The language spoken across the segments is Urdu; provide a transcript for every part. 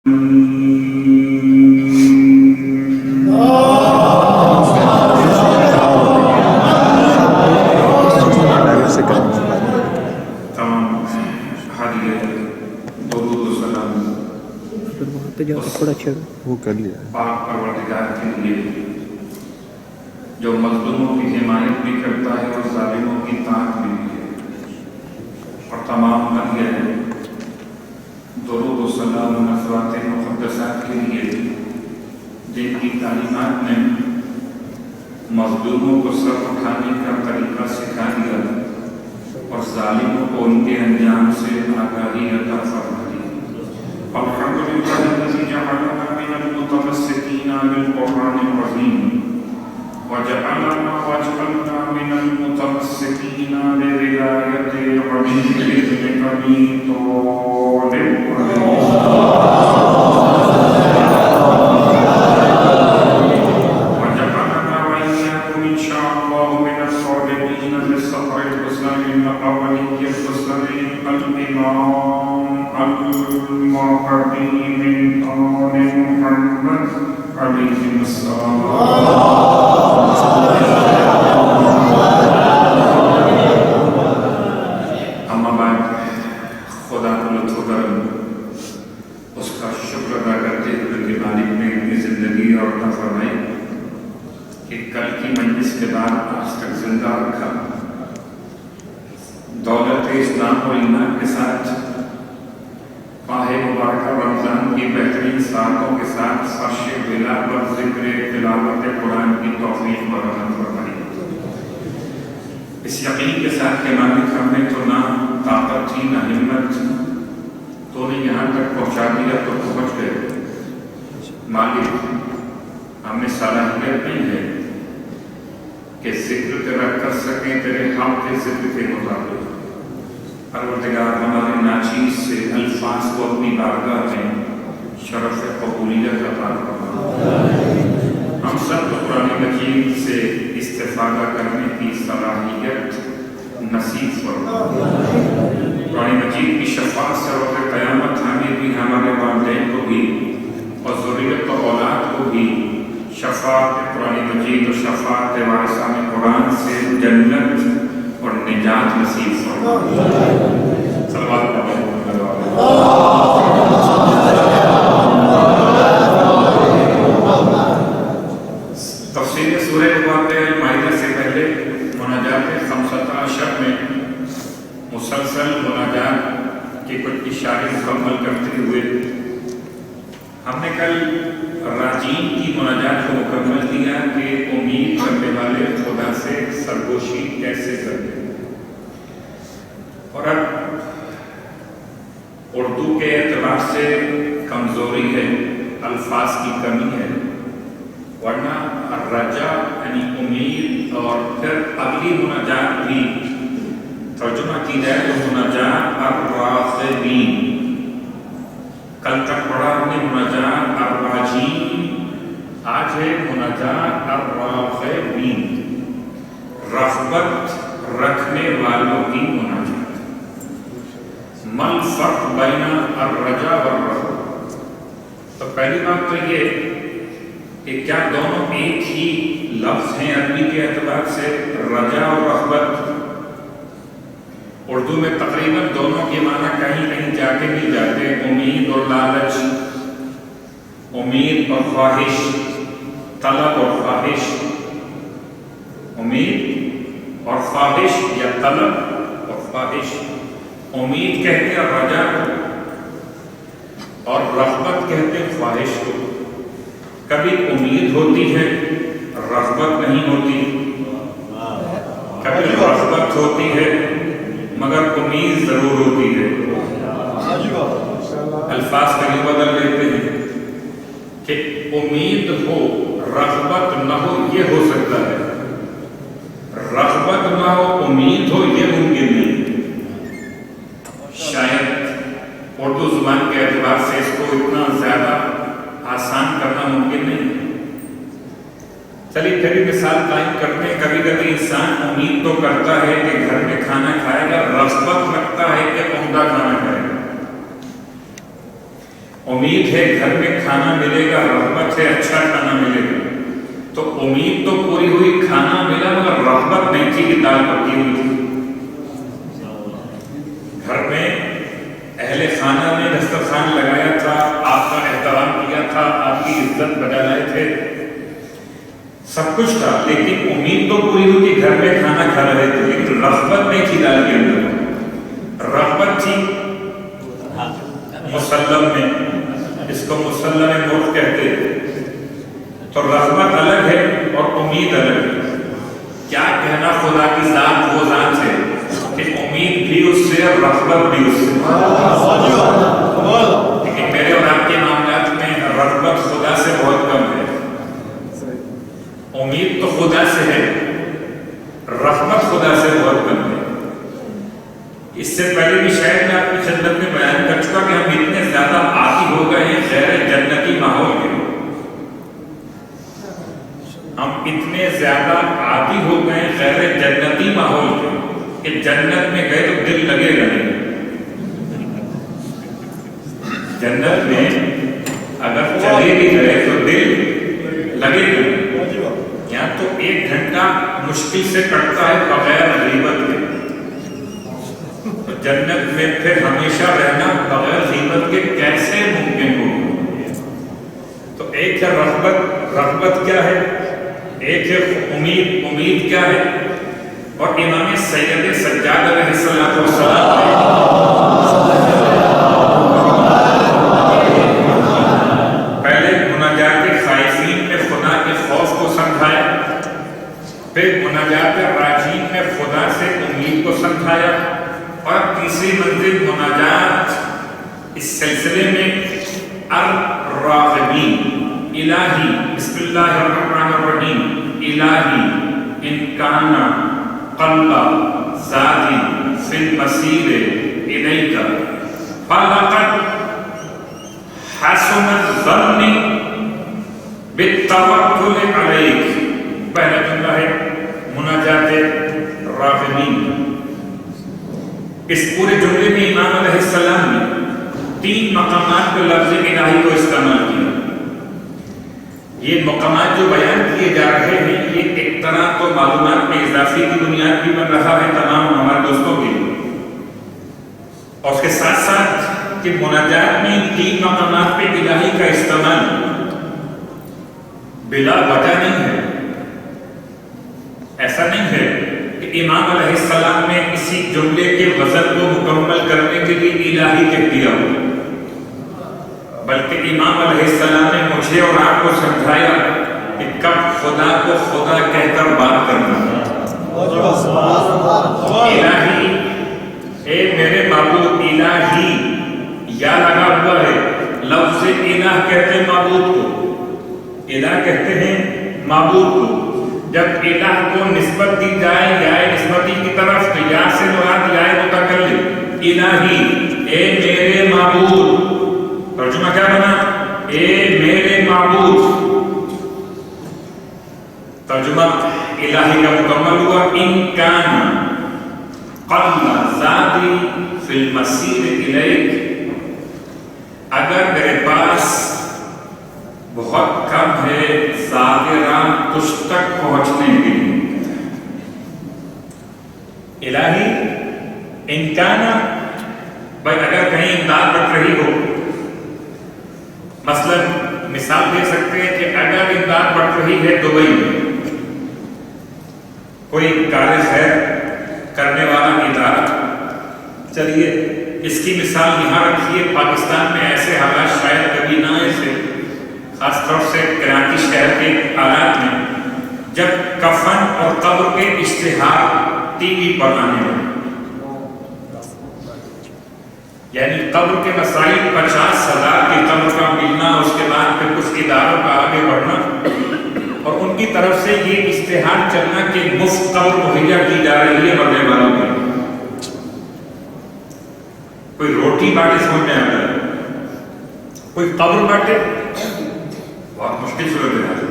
وہ کر لیا پاک پروردگار کے لیے جو مظلوموں کی حمایت بھی کرتا ہے اور ظالموں کی طاعت بھی ہے، اور تمام نبی درود و سلام و نصرات مقدسات کے لیے جن کی تعلیمات نے مظلوموں کو سر اٹھانے کا طریقہ سکھا دیا اور ظالموں کو ان کے انجام سے آگاہی عطا فرما دی۔ الحمد للہ الذی جعلنا من المتمسکین بالقرآن العظیم وجعلنا من المتمسکین بولایت العلیم بإذن ابی طالب وجعلنا وإياکم ان شاء اللہ من الصالحین بالصبر الحسن النبوی الحسن الامام المهدي من آل محمد علیہ السلام۔ اما بعد، خدا کو لطف و کرم اس کا شکر ادا کرتے ہوئے کہ مالک نے اتنی زندگی اور عطا فرمائی کہ کل کی مجلس کے بعد آج تک زندہ رکھا، دولت اسلام و ایمان کے ساتھ ماہ مبارکہ رمضان کی بہترین ساعتوں کے ساتھ فرش بلا پر ذکر تلاوت قرآن کی توفیق برآمد فرمائی۔ اس یقین کے ساتھ کہ مالک ہم نے تو نہ طاقت تھی نہ ہمت، تو نے یہاں تک پہنچا دیا تو پہنچ گئے۔ مالک ہم میں صلاحیت نہیں ہے کہ ذکر تیرا کر سکیں تیرے حق کے ذکر کے مطابق۔ پروردگار ہمارے ناچیز سے الفاظ کو اپنی بارگاہ میں شرف قبولیت عطا فرما۔ ہم سب کو قرآن مجید سے استفادہ کرنے کی صلاحیت نصیب فرما۔ قرآن مجید کی شفاعت سے وقت قیامت ہمیں بھی، ہمارے والدین کو بھی اور ذریت و اولاد کو بھی شفاعت قرآن مجید اور شفاعت وارثان قرآن سے جنت اور نجات نصیب فرما۔ صلوات پڑھیں۔ تفسیر سورہ مائدہ سے پہلے مناجات خمسۃ عشر میں مسلسل مناجات کے کچھ اشارے مکمل کرتے ہوئے ہم نے کل راجین کی مناجات کو مکمل کیا کہ امید کرنے والے خدا سے سرگوشی کیسے کرتے ہیں، اور اب اردو کے اعتبار سے کمزوری ہے، الفاظ کی کمی ہے، ورنہ رجا یعنی امید، اور پھر اگلی مناجات بھی ترجمہ کی جائے تو مناجات الراغبین۔ کل تک پڑھا ہم نے مناجات الراجین، آج ہے مناجات الراغبین، رغبت رکھنے والوں کی مناجات۔ ما الفرق بین الرجا والرغبہ؟ تو پہلی بات تو یہ کہ کیا دونوں ایک ہی لفظ ہیں عربی کے اعتبار سے، رجا اور رغبت؟ اردو میں تقریباً دونوں کے معنی کہیں کہیں جا کے بھی جاتے ہیں، امید اور لالچ، امید اور خواہش، طلب اور خواہش، امید اور خواہش یا طلب اور خواہش۔ امید کہتے ہیں رجا کو اور رغبت کہتے ہیں خواہش کو۔ کبھی امید ہوتی ہے رغبت نہیں ہوتی، کبھی رغبت ہوتی ہے مگر امید ضرور ہوتی ہے۔ الفاظ کبھی بدل لیتے ہیں کہ امید ہو رغبت نہ ہو، یہ ہو سکتا ہے، رغبت نہ ہو امید ہو یہ ممکن نہیں۔ شاید اردو زبان کے اعتبار سے اس کو اتنا زیادہ آسان کرنا ممکن نہیں۔ چلیے کبھی مثال قائم کرتے ہیں، کبھی کبھی انسان امید تو کرتا ہے کہ گھر میں کھانا کھائے گا، رغبت رکھتا ہے کہ عمدہ کھانا کھائے گا۔ امید ہے گھر میں کھانا ملے گا، رغبت ہے اچھا کھانا ملے گا. تو امید تو پوری ہوئی، کھانا ملا، مگر رغبت نہیں تھی کہ دال پکی ہوئی تھی. گھر میں اہل خانہ نے دسترخوان لگایا تھا، آپ کا احترام کیا تھا، آپ کی عزت بجا لائے تھے، سب کچھ تھا، لیکن امید تو پوری ہوئی کہ گھر میں کھانا کھا رہے تھے، لیکن رغبت نہیں تھی دال کے اندر. رغبت تھی مسلم میں، اس کو مسلم موت کہتے ہیں. تو رغبت الگ ہے اور امید الگ ہے. کیا کہنا خدا کی ذات وہ ذات ہے کہ امید بھی اس سے اور رغبت بھی اس سے. لیکن میرے اور آپ کے معاملات میں رغبت خدا سے بہت کم ہے. امید تو خدا سے ہے، رغبت خدا سے بہت کم ہے. اس سے پہلے بھی شاید میں آپ کی خدمت میں بیان کر چکا کہ ہم اتنے زیادہ عادی ہو گئے ہیں غیر جنتی ماحول کے. ہم اتنے زیادہ عادی ہو گئے ہیں غیر جنتی ماحول کے کہ جنت میں گئے تو دل لگے گا نہیں. جنت میں اگر چلے بھی گئے تو دل لگے گا. یہاں تو 1 گھنٹہ مشکل سے کٹتا ہے بغیر غیبت کے. جنت میں پھر ہمیشہ رہنا بغیر غیبت کے کیسے ممکن ہو؟ تو ایک ہے رغبت، رغبت کیا ہے؟ ایک ہے امید، امید کیا ہے؟ اور امام سید سجاد علیہ السلام پہلے مناجات خائفین میں خدا کے خوف کو سمجھایا، پھر مناجات راجین میں خدا سے امید کو سمجھایا، اور تیسری منزل مناجات اس سلسلے میں الراغبین. الہی بسم اللہ الرحمن الرحیم، الہی ان کان قلب زادی فی المسیر الیک فلقد حسن الظن بالتوکل علیک. پہلا جملہ ہے مناجات راغبین. اس پورے جملے میں امام علیہ السلام نے 3 مقامات پر لفظ الہی کو استعمال کیا. یہ مقامات جو بیان کیے جا رہے ہیں یہ ایک طرح تو معلومات میں اضافی کی بنیاد بھی بن رہا ہے تمام ہمارے دوستوں کے لیے، اور اس کے ساتھ ساتھ کہ مناجات میں 3 مقامات پہ الہی کا استعمال بلا وجہ نہیں ہے. ایسا نہیں ہے کہ امام علیہ السلام نے اسی جملے کے وزن کو مکمل کرنے کے لیے الہی کہہ دیا ہو، بلکہ امام علیہ السلام نے مجھے اور آپ کو سمجھایا کہ کب خدا کو خدا کہہ کر بات کرنا ہے. الہی، اے میرے معبود. الہی یا لگا ہوا ہے، لفظ الہ کہتے ہیں معبود کو، الہ کہتے ہیں معبود کو. جب الہ کو نسبت دی جائے یا نسبتی کی طرف تو یا سے مراد یا متکلم. الہی اے میرے معبود، ترجمہ کیا بنا؟ اے میرے معبود. ترجمہ الہی کا مکمل ہوا ان کان قلب زادی فی المسیر الیک. اگر میرے پاس بہت کم ہے زاد راہ تجھ تک پہنچنے کے لیے. الہی انکانا، بھائی اگر کہیں امداد بٹ رہی ہو، مثلا مثال دے سکتے ہیں کہ اگر امداد بٹ رہی ہے دبئی میں، کوئی کار خیر کرنے والا ادارہ، چلیے اس کی مثال یہاں رکھیے، پاکستان میں ایسے حالات شاید کبھی نہ ایسے، خاص طور سے کراچی شہر کے حالات میں، جب کفن اور قبر کے اشتہار ٹی وی پر آنے لگے، یعنی قبر کے مسائل 50,000 کی قبر کا ملنا، اس کے بعد پھر کچھ اداروں کا آگے بڑھنا، اور ان کی طرف سے یہ اشتہار چلنا کہ مفت قبر مہیا کی جا رہی ہے مرنے والوں میں. کوئی روٹی باٹے سمجھ میں آتا ہے، کوئی قبر باٹے، بہت مشکل صورت ہے.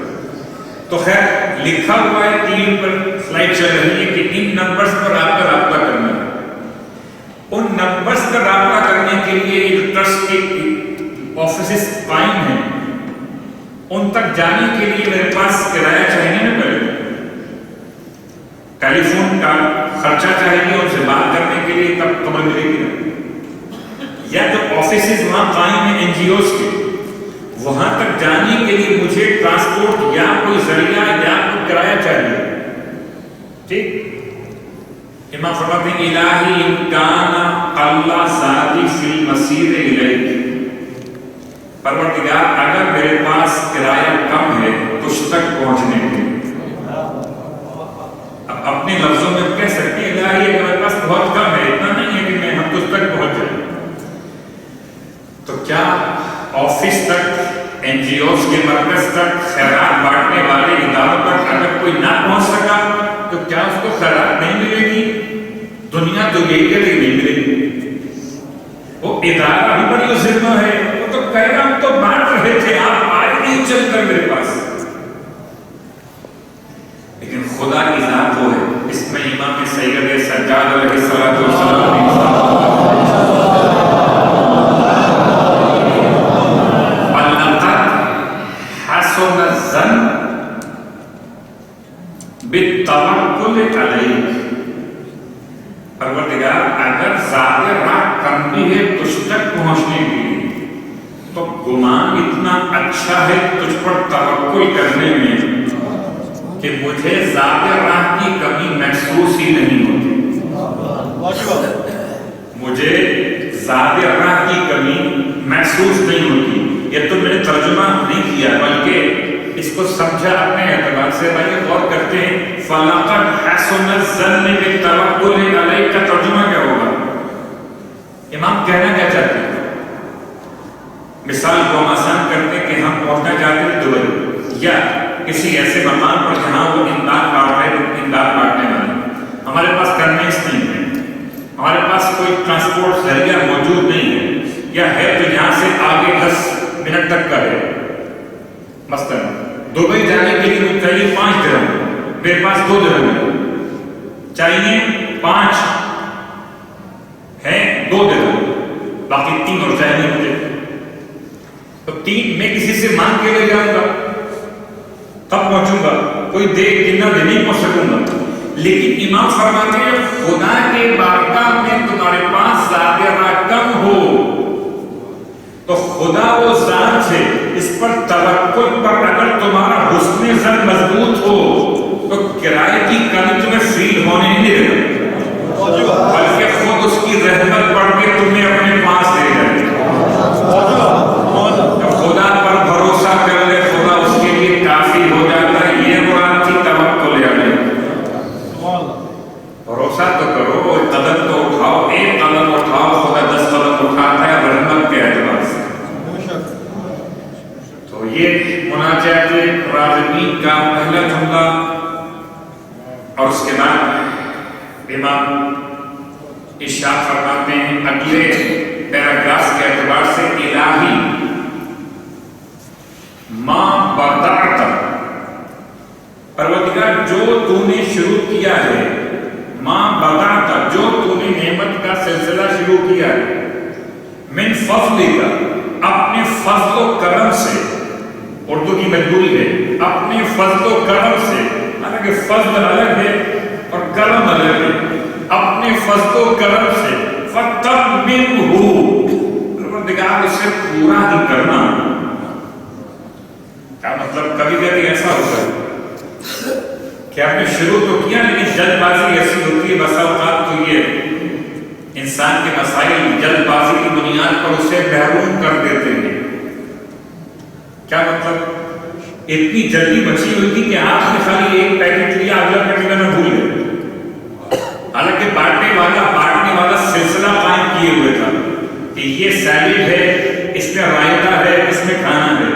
تو خیر لکھا ہوا ہے ٹی وی پر سلائڈ چل رہی ہے کہ ان نمبرز پر آپ کا رابطہ کرنا ہے. ان نمبرز پر رابطہ کرنے کے لیے ایک ٹرسٹ کی آفیسز قائم ہیں، ان تک جانے کے لیے میرے پاس کرایہ چاہیے نا، پہلے ٹیلی فون کا خرچہ چاہیے، ان سے بات کرنے کے لیے تب خبر ملے گی نا. یا جو آفیسز وہاں قائم ہیں این جی اوز کے، وہاں تک جانے کے لیے مجھے ٹرانسپورٹ یا کوئی ذریعہ یا کوئی کرایہ چاہیے. ٹھیک. امام فرماتے ہیں الہی ان کان اللہ ذاتی فی المسیر الیک، پروردگار اگر میرے پاس کرایہ کم ہے تجھ تک پہنچنے کے، اب اپنے لفظوں میں کہہ سکتے ہیں الہی اگر میرے پاس بہت کم ہے، اتنا نہیں ہے کہ میں ہم تجھ تک پہنچ جائیں، تو کیا آفس تک، این جی اوز کے مرکز تک، خیرات بانٹنے والے اداروں تک اگر کوئی نہ پہنچ سکا تو کیا اس کو خیرات نہیں ملے گی؟ دنیا تو یہی کہ نہیں ملے گی. وہ ادارہ بھی بڑی ذمہ ہے، وہ تو کہہ رہا ہم تو بانٹ رہے تھے، آپ آئے نہیں چل کر میرے پاس. لیکن خدا کی ذات وہ ہے. اس میں امام سید سجاد علیہ الصلوۃ والسلام حسن الظن بالتوکل علیک، پروردگار اگر ذات راہ کم بھی ہے تجھ تک پہنچنے کے لیے تو گمان اتنا اچھا ہے تجھ پر توکل کرنے میں کہ مجھے ذات راہ کی کمی محسوس ہی نہیں ہوتی. مجھے ذات راہ کی کمی محسوس نہیں ہوتی. یہ تو میں نے ترجمہ نہیں کیا بلکہ اس کو سمجھا اپنے اعتبار سے. بھائی غور کرتے ہیں فَلَقَدْ حَسُنَ الظَّنُّ بِالتَّوَکُّلِ عَلَیْکَ کا ترجمہ کیا ہوگا؟ امام کہنا کیا چاہتے ہیں؟ مثال کو ہم آسان کرتے کہ ہم پہنچنا چاہتے ہیں دبئی یا کسی ایسے مقام پر جہاں وہ امداد بانٹنے والے، ہمارے پاس کنوینس نہیں ہے، ہمارے پاس کوئی ٹرانسپورٹ ذریعہ موجود نہیں ہے، یا ہے تو یہاں سے آگے 10 منٹ تک کا ہے. مثلا دبئی جانے کے لیے مجھے چاہیے 5 درہم، میرے پاس 2 درہم ہے، چاہیے 5 ہے 2 درہم، باقی 3 اور چاہیے مجھے. تو 3 میں کسی سے مانگ کے لے جاؤں گا، تب پہنچوں گا، کوئی دن نہیں پہنچ سکوں گا. لیکن امام فرماتے ہیں خدا کے بارگاہ میں تمہارے پاس ذات راہ کم ہو تو خدا وہ ذات ہے، اس پر توکل پر اگر تمہارا حسن ظن مضبوط ہو تو کرائے کی کمی تمہیں فیل ہونے نہیں دے گا، بلکہ خود اس کی رحمت پڑھ کے تمہیں اپنے پاس لے جائے گا. جب خدا پر بھروسہ کر لے خدا اس کے لیے کافی ہو جاتا ہے. یہ مراد تھی توکل علیہ. بھروسہ تو کرو، ایک قدم تو اٹھاؤ، ایک قدم اٹھاؤ، خدا 10 قدم اٹھاتا ہے رحمت کے اعتبار سے. تو یہ مناجات راغبین کا پہلا جملہ. اور اس کے بعد امام ارشاد فرماتے ہیں اگلے پیراگراف کے اعتبار سے الہی ما بدعت، پروردگار جو تو نے شروع کیا ہے، ما بدعت جو تو نے نعمت کا سلسلہ شروع کیا ہے، من فضل کا اپنے فضل و کرم سے، اردو کی مجبوری ہے اپنے فضل و کرم سے، حالانکہ فضل الگ ہے اور کرم الگ ہے، اپنے فضل و کرم سے فَتَمِّمْهُ، پروردگار اسے پورا ہی کرنا. کیا مطلب؟ کبھی کبھی ایسا ہوتا ہے کہ آپ نے شروع تو کیا لیکن جلد بازی ایسی ہوتی ہے، بسا اوقات تو یہ انسان کے مسائل جلد بازی کی بنیاد پر اسے محروم کر دیتے ہیں. کیا مطلب؟ اتنی جلدی بچی ہوئی تھی کہ آپ نے خالی ایک پیکٹ لیا، اگلا پیکٹ میں بھول گئے، حالانکہ بانٹنے والا سلسلہ قائم کیے ہوئے تھا کہ یہ سیلیڈ ہے، اس میں رائتا ہے، اس میں کھانا ہے،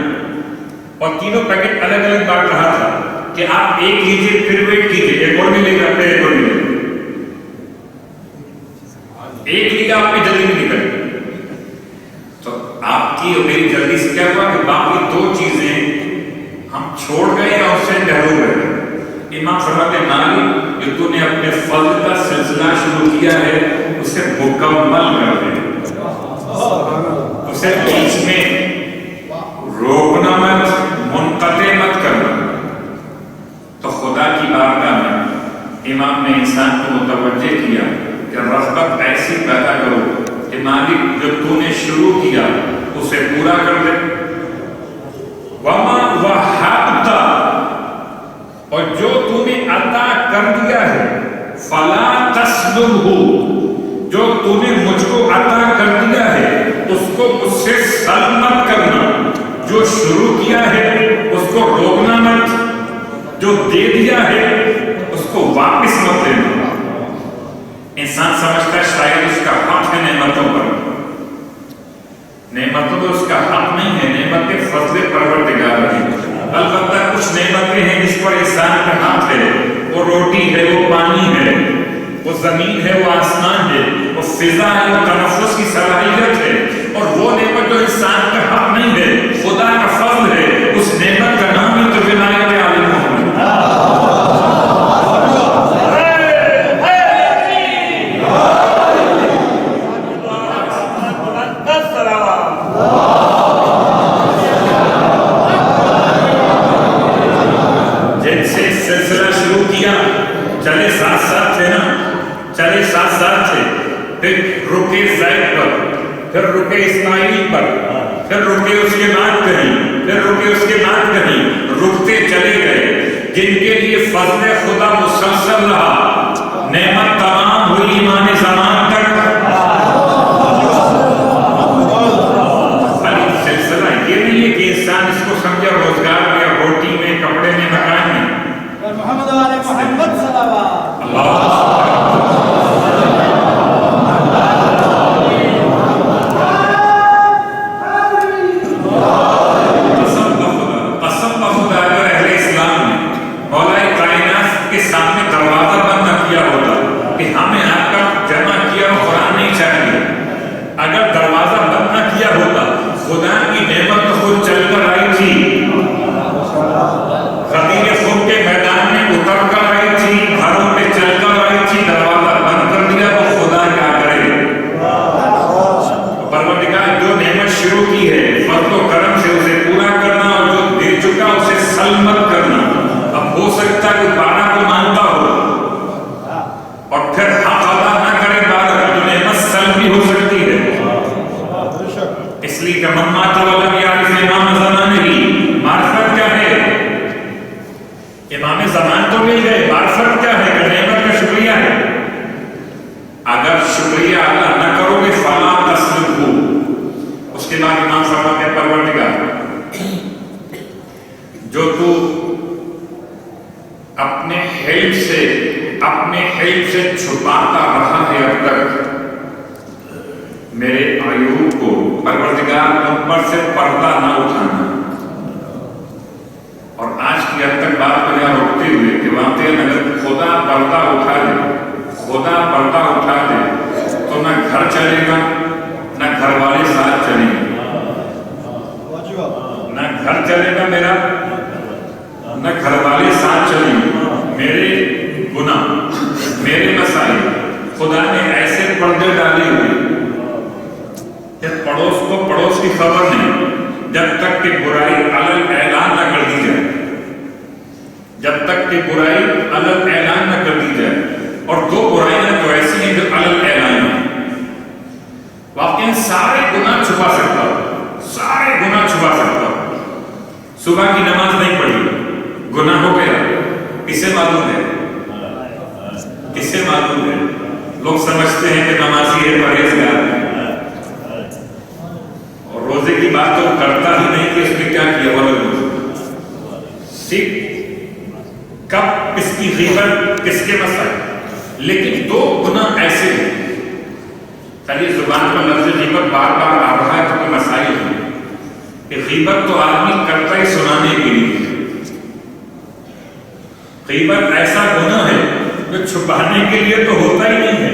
اور تینوں پیکٹ الگ الگ بانٹ رہا تھا کہ آپ ایک لیجیے پھر ویٹ کیجیے، ایک اور بھی لے جاتے ہیں، ایک اور بھی لے. ایک لیا آپ نے جلدی میں نکل، تو آپ کی اور میری جلدی سے کیا ہوا کہ باقی 2 چیزیں ہم چھوڑ گئے اور اسے محروم رہے. امام فرماتے مالک جو تو نے اپنے فضل کا سلسلہ شروع کیا ہے اسے مکمل کر دے، اسے بیچ میں امام نے انسان کو متوجہ کیا کہ رغبت ایسی پیدا کرو کہ مالک جو تو نے شروع کیا اسے پورا کر دے. وما وہبت، اور جو تو نے عطا کر دیا ہے، فلا تسلبہ، جو تو نے مجھ کو عطا کر دیا ہے اس کو مجھ سے سلب مت کرنا. جو شروع کیا ہے اس کو روکنا مت، جو دے دیا ہے اس کو واپس مت دینا. انسان سمجھتا ہے شاید اس کا حق ہے نعمتوں پر. نعمتوں پر اس کا حق نہیں ہے، نعمتیں فضل پروردگار ہیں. البتہ کچھ نعمتیں ہیں جس پر انسان کا حق ہے. وہ روٹی ہے، وہ پانی ہے، وہ زمین ہے، وہ آسمان ہے، وہ فضا ہے، وہ تنفس کی صلاحیت ہے. اور وہ نعمت جو انسان کا حق نہیں ہے، خدا کا فضل ہے. اس نعمت کا نام ہی تو ولایت علی محمد. چلے ساتھ ساتھ تھے نا، چلے ساتھ ساتھ تھے. پھر رکے زید پر، پھر رکے اسماعیل پر، پھر رکے اس کے بعد کہیں، پھر رکے اس کے بعد کہیں، رکتے چلے گئے. جن کے لیے فضل خدا مسلسل رہا، نعمت تمام ہوئی ایمان زمان تک. سلسلہ یہ نہیں ہے کہ انسان اس کو سمجھے روزگار میں، روٹی میں، کپڑے میں، مکان میں. محمد علی محمد صلوات قسم بخدا اگر اہل اسلام نے مولا کائنات کے سامنے دروازہ بند نہ کیا ہوتا کہ ہمیں آپ کا جمع کیا قرآن نہیں چاہیے، اگر دروازہ بند نہ کیا ہوتا، خدا کی نعمت تو خود چل کر آئی تھی. غدیر خود کے میدان میں اتر کر آئی تھی، گھروں پہ چل کر آئی تھی. دروازہ بند کر دیا تو خدا کیا کرے؟ پروردگار جو نعمت شروع کی ہے فضل و کرم سے اسے پورا کرنا، اور جو دے چکا اسے سلمت کرنا. اب ہو سکتا ہے کہ بارہ کو مانتا ہو اور پھر حق ادا نہ کرے، بعد جو نعمت سلب بھی ہو سکتی ہے. اس لیے کہ من مات ولم یعرف امام زمانہ ہی. معرفت کیا ہے؟ امام زمان تو مل گئے، معرفت کیا ہے؟ کہ نعمت کا شکریہ ہے. اگر شکریہ ادا نہ کرو گے فلا تسلبہ. اس کے بعد امام فرماتے ہیں پروردگار جو تو اپنے حلم سے چھپاتا رہا ہے اب تک میرے عیوب کو، پروردگار ان پر سے پردہ نہ اٹھانا. اور آج کی حد تک بات کو یہاں روکتے ہوئے کہ واقعی اگر خدا پردہ اٹھا دے تو نہ گھر چلے گا، نہ گھر والے ساتھ چلیں گے. نہ گھر چلے گا میرا، نہ گھر والے ساتھ چلیں گے. میرے گناہ، میرے مسائل، خدا نے ایسے پردے ڈالے ہوئے کہ پڑوس کو پڑوس کی خبر نہیں، جب تک کہ برائی علل اعلان نہ کر دی جائے. جب تک کہ برائی علل اعلان نہ کر دی جائے. اور دو برائیاں تو ایسی ہیں جو علل اعلان ہیں. واقعی سارے گناہ چھپا سکتا ہو، سارے گناہ چھپا سکتا ہو. صبح کی نماز نہیں پڑھی، گناہ ہو گیا. کسے معلوم ہے؟ کسے معلوم ہے؟ لوگ سمجھتے ہیں کہ نمازی ہے، پرہیزگار ہے، اور روزے کی بات تو کرتا ہی نہیں کہ اس نے کیا کیا. کب کس کی غیبت، کس کے مسائل. لیکن دو گناہ ایسے ہیں، چلیے زبان پر لفظ غیبت بار بار آ رہا ہے تو کوئی مسائل ہیں کہ غیبت تو آدمی کرتا ہی سنانے کے لیے. غیبت ایسا گناہ ہے جو چھپانے کے لیے تو ہوتا ہی نہیں ہے،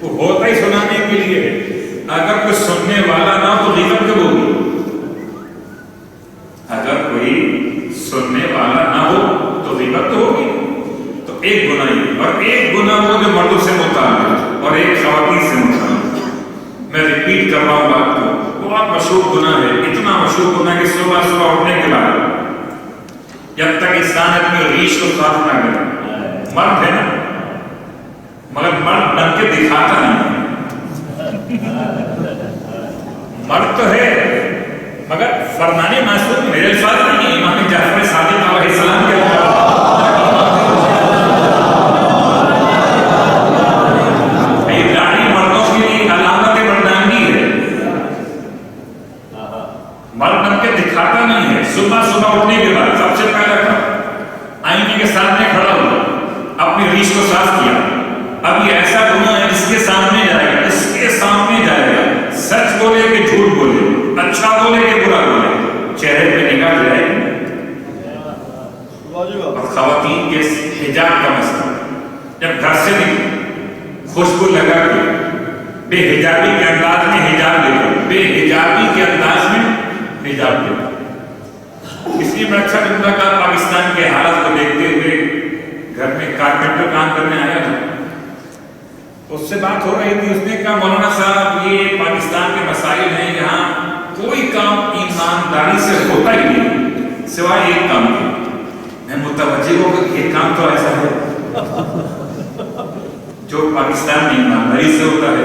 وہ ہوتا ہی سنانے کے لیے ہے. اگر کوئی سننے والا نہ تو غیبت کب ہوگی؟ اگر کوئی سننے والا نہ ہو تو غیبت تو ہوگی. تو ایک گناہ ہی، اور ایک گناہ وہ جو مردوں سے متعلق اور ایک خواتین سے متعلق. میں ریپیٹ کر رہا ہوں بات کو، بہت مشہور گناہ ہے. اتنا مشہور گناہ کہ صبح اٹھنے کے بعد جب تک انسان اپنی ریش کو صاف نہ کرے، مرد ہے نا، مگر مرد بن کے دکھاتا نہیں. مرد تو ہے مگر فرمان معصوم میرے الفاظ نہیں، امام جعفر صادق علیہ السلام کے یہ داڑھی مردوں کے لیے علامت مردانگی ہے. مرد بن کے دکھاتا نہیں ہے. صبح اٹھنے کے بعد سب سے پہلا کام آئینے کے سامنے کھڑا ہوا، اپنی ریش کو صاف کیا. اب یہ ایسا گناہ ہے جس کے سامنے جائے گا، اس کے سامنے جائے گا، سچ بولے کہ جھوٹ بولے، اچھا بولے کہ برا بولے، چہرے پہ نگاہ جائے گی. اور خواتین کے حجاب کا مسئلہ، جب گھر سے نکلے خوشبو لگا کے بے حجابی کے انداز میں حجاب لے کر، بے حجابی کے انداز میں حجاب لے کر. اس لیے بڑا اچھا جملہ کا پاکستان کے حالات کو دیکھتے ہوئے گھر میں کارپینٹر کام کرنے آیا تھا، اس سے بات ہو رہی تھی. اس نے کہا مولانا صاحب یہ پاکستان کے مسائل ہیں، یہاں کوئی کام ایمانداری سے ہوتا ہی نہیں سوائے ایک کام کی. میں متوجہ ہو کہ یہ کام تو ایسا ہے جو پاکستان میں ایمانداری سے ہوتا ہے.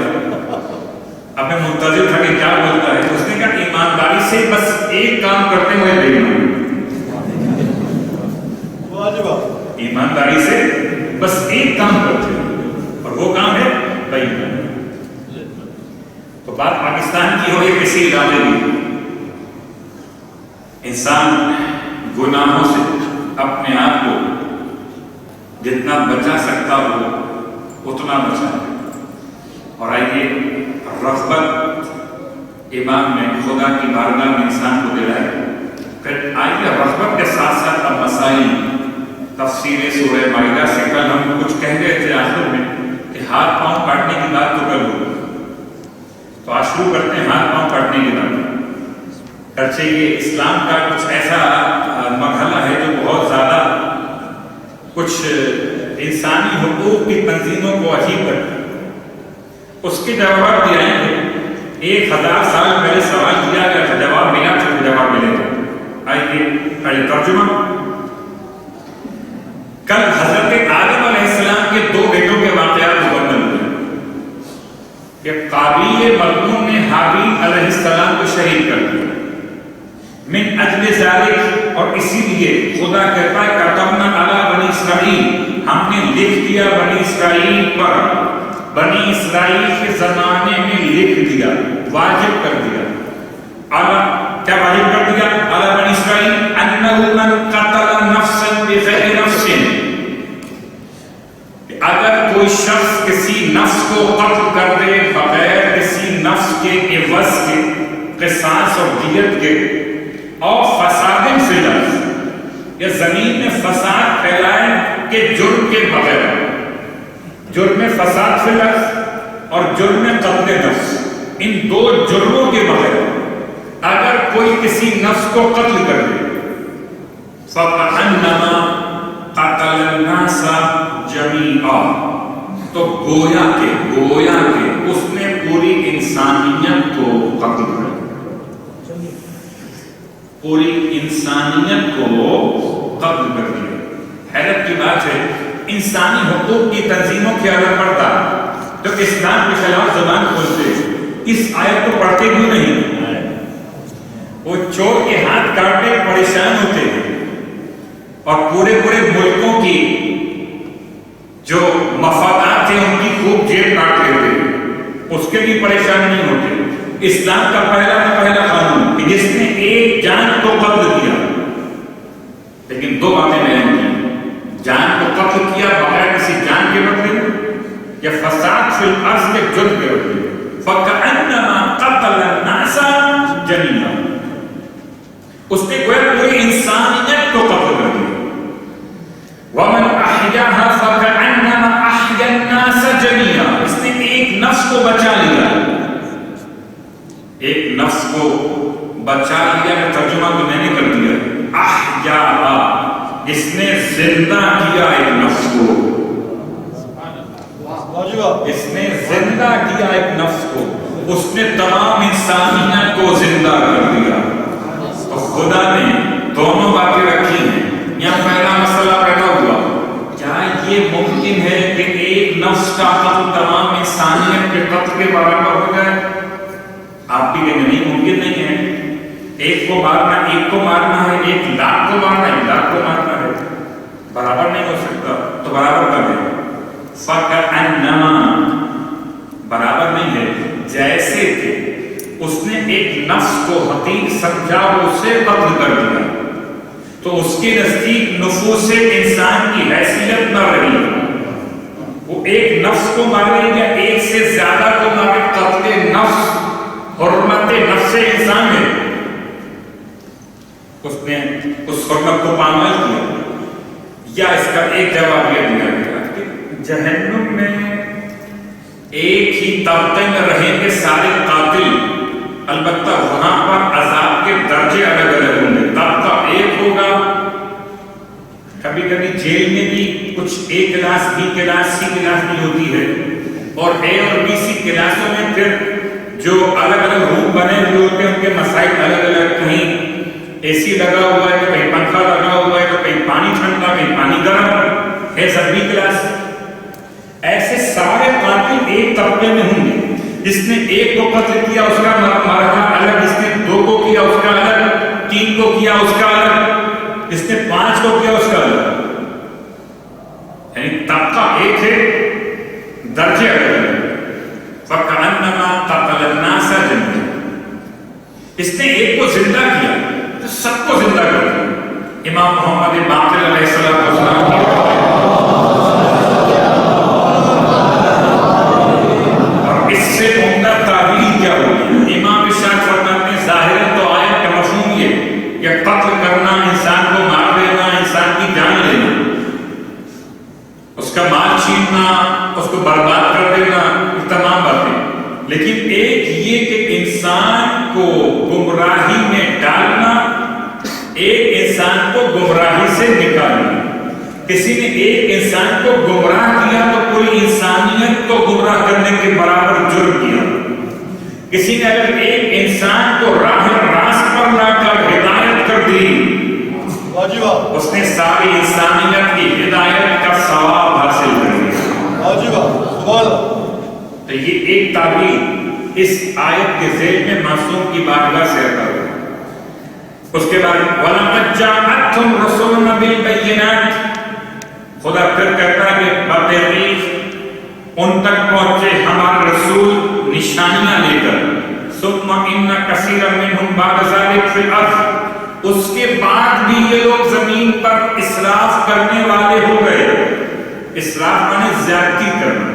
اب میں منتظر تھا کہ کیا بولتا ہے. اس نے کہا ایمانداری سے بس ایک کام کرتے ہوئے دیکھنا، ایمانداری سے بس ایک کام کرتے ہوئے، اور وہ کام ہے بےایمانی. تو بات پاکستان کی ہو یا کسی علاقے کی، انسان گناہوں سے اپنے آپ کو جتنا بچا سکتا ہو اتنا بچا. اور آئیے رغبت امام نے خدا کی بارگاہ میں انسان کو دلائے. پھر آئیے رغبت کے ساتھ ساتھ اب مسائل تفسیر سورہ مائدہ سے کل ہم کچھ کہہ گئے تھے آخر میں کہ ہاتھ پاؤں کاٹنے کی بات تو کل ہو، تو آج شروع کرتے ہیں ہاتھ پاؤں کاٹنے کی بات. اگرچہ یہ اسلام کا کچھ ایسا مرحلہ ہے جو بہت زیادہ کچھ انسانی حقوق کی تنظیموں کو عجیب کرتا ہے. اس کے جواب بھی آئیں گے. 1000 سال پہلے سوال کیا گیا تھا، جواب ملا تھا، جواب ملے گا. آئیے ترجمہ. کل حضرت آدم علیہ السلام کے 2 بیٹوں کے واقعات مکمل ہوئے کہ قابیل مظلوم نے حابیل علیہ السلام کو شہید کر دیا. من اجل ذالک، اور اسی لیے خدا کہتا ہے کتبنا علی بنی اسرائیل، ہم نے لکھ دیا بنی اسرائیل پر، بنی اسرائیل کے زمانے میں لکھ دیا، واجب کر دیا. کیا واجب کر دیا علی بنی اسرائیل؟ انہ من قتل نفسا بغیر نفس، اگر کوئی شخص کسی نفس کو قتل کر دے بغیر کسی نفس کے عوض کے، قصاص اور دیت کے، اور فساد فی الارض، یا زمین میں فساد پھیلائے کہ جرم کے بغیر، جرم فساد فی الارض اور جرم قتل نفس، ان 2 جرموں کے بغیر اگر کوئی کسی نفس کو قتل کر دے فَقَأَنَّمَا قَتَلَ النَّاسَ جَمِيعًا، تو گویا کہ اس نے پوری انسانیت کو قتل کر دیا. پوری انسانیت کو قتل کر دیا. حیرت کی بات ہے، انسانی حقوق کی تنظیموں کے اگر پڑھتا تو اسلام کے خلاف زبان کھولتے، اس آیت کو پڑھتے کیوں نہیں؟ وہ چور کے ہاتھ کاٹنے پریشان ہوتے ہیں، اور پورے ملکوں کی جو مفادات تھے ان کی خوب جیب کاٹ لیتے، اس کے بھی پریشان نہیں ہوتے. اسلام کا پہلا قانون کہ جس نے ایک جان کو قتل کیا، لیکن 2 باتیں بیان کی: جان کو قتل کیا بغیر کسی جان کے بدلے، یا فساد فی الارض کے جرم کے بدلے. فَكَأَنَّمَا قَتَلَ النَّاسَ جَمِيعًا، اس نے گویا پوری انسانیت کو قتل کر دیا. وَمَنْ أَحْيَاهَا فَكَأَنَّمَا أَحْيَا النَّاسَ جَمِيعًا، اس نے ایک نفس کو بچا لیا، ایک نفس کو بچا لیا. میں ترجمہ تو میں نے کر دیا. احیاء، اس نے زندہ کیا ایک نفس کو، اس نے زندہ کیا ایک نفس کو، اس نے تمام انسانیت کو زندہ کر دیا. تو خدا نے دونوں باتیں رکھی ہیں. یہاں پہلا مسئلہ پیدا ہوا، کیا یہ ممکن ہے کہ ایک نفس کا قتل تمام انسانیت کے قتل کے برابر ہو جائے؟ آپ کی کہ نہیں، ممکن نہیں ہے. ایک کو مارنا ہے، 1 لاکھ کو مارنا ہے، 1 لاکھ کو مارنا ہے، برابر نہیں ہو سکتا. تو برابر کر دیں. فَكَأَنَّمَا برابر نہیں ہے، جیسے کہ اس نے ایک نفس کو حقیق سمجھا اور اسے قتل کر دیا، تو اس کے نزدیک نفوس انسان کی حیثیت نہ رہی. وہ ایک نفس کو مارے یا ایک سے زیادہ کو مارے، قتل نفس حرمت نفس انسان ہے. اس نے اس حرمت کو پامال کیا. یا اس کا ایک جواب یہ دیا گیا کہ جہنم میں ایک ہی طبقے میں رہیں گے سارے قاتل، البتہ وہاں پر عذاب کے درجے الگ الگ ہوں گے. طبقہ ایک ہوگا. کبھی کبھی جیل میں بھی کچھ A class, B class, C class بھی ہوتی ہے، اور A اور B C کلاسوں میں پھر جو الگ الگ روم بنے ہوئے ہوتے ہیں ان کے مسائل الگ الگ. کہیں AC لگا ہوا ہے تو کہیں پنکھا لگا ہوا ہے تو کہیں پانی ٹھنڈا، کہیں پانی گرم ہے. سب B کلاس. ایسے سارے قاتل ایک طبقے میں ہوں گے. جس نے 1 کو قتل کیا اس کا مرحلہ الگ، جس نے 2 کو کیا اس کا الگ، 3 کو کیا اس کا الگ، جس نے 5 کو کیا اس کا الگ. یعنی طبقہ ایک ہے، درجے الگ الگ. فَكَأَنَّمَا قَتَلَ النَّاسَ جَمِيعًا. اس نے ایک کو زندہ کیا تو سب کو زندہ کر دیا. امام محمد باقر علیہ السلام اس سے عمدہ تعبیر کیا ہوگی؟ امام ارشاد فرماتے ہیں ظاہر تو آیت کا مفہوم یہ کہ قتل کرنا، انسان کو مار دینا، انسان کی جان لینا، اس کا مال چھیننا، اس کو برباد کر دینا، یہ تمام باتیں. لیکن ایک یہ کہ انسان کو گمراہی میں ڈالنا، ایک انسان کو گمراہی سے نکالنا. کسی نے ایک انسان کو گمراہ کیا تو پوری انسانیت کو گمراہ کرنے کے برابر جرم کیا. کسی نے اگر ایک انسان کو راہ راست پر لا کر ہدایت کر دی، اس نے ساری انسانیت کی ہدایت کا ثواب حاصل کر لیا. تو یہ ایک تعبیر اس آیت کے ذیل میں معصوم کی بارگاہ سے ادا ہوا. اس کے بعد وَلَقَدْ جَاءَتْهُمْ رُسُلُنَا بِالْبَيِّنَاتِ. خدا پھر کہتا ہے کہ بتحقیق ان تک پہنچے ہمارے رسول نشانیاں لے کر. ثُمَّ إِنَّ كَثِيرًا مِّنْهُمْ بَعْدَ ذَلِكَ فِي الْأَرْضِ. اس کے بعد بھی یہ لوگ زمین پر اسراف کرنے والے ہو گئے. اسراف مانے زیادتی کرنا،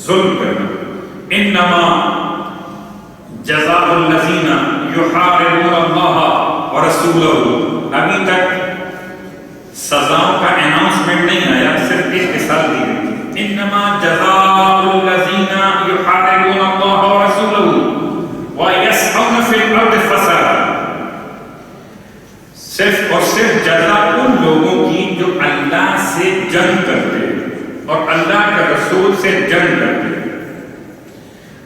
ظلم کرنا. انما جزاء الذین یحاربون اللہ ورسولہ. ابھی تک سزاؤں کا اناؤنسمنٹ نہیں آیا، صرف ایک مثال دی گئی. انما جزاء الذین یحاربون اللہ ورسولہ ویسعون فی الارض فسادا. صرف اور صرف جزا ان لوگوں کی جو اللہ سے جنگ کرتے اور اللہ کے رسول سے جنگ کرتے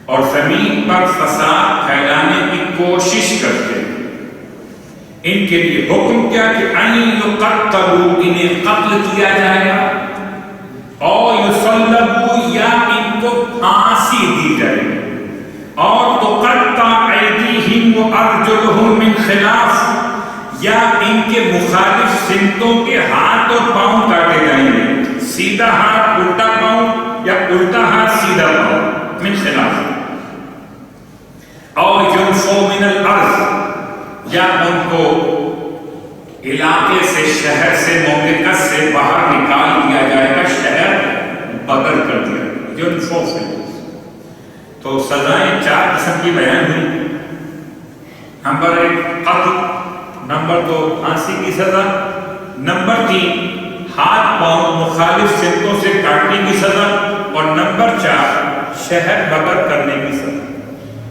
اور زمین پر فساد پھیلانے کی کوشش کرتے. ان کے لیے حکم کیا کہ ان یقتلوا، انہیں قتل کیا جائے گا، اور یصلبوا، یا ان کو پھانسی دی جائے گی، اور تقطع ایدیہم وارجلہم من خلاف، یا ان کے مخالف سمتوں کے ہاتھ اور پاؤں کاٹے جائیں گے. سیدھا ہاتھ الٹا پاؤں، یا الٹا ہاتھ سیدھا پاؤں، من خلاف. اور ینفوا من الارض، یا ان کو علاقے سے، شہر سے، مملکت سے باہر نکال دیا جائے گا، شہر بدر کر دیا. ینفوا سے تو سزائیں 4 قسم کی بیان ہوئی. نمبر 1 قتل، نمبر 2 پھانسی کی سزا، نمبر 3 ہاتھ پاؤں مخالف سمتوں سے کاٹنے کی سزا، اور نمبر 4 شہر بدر کرنے کی سزا.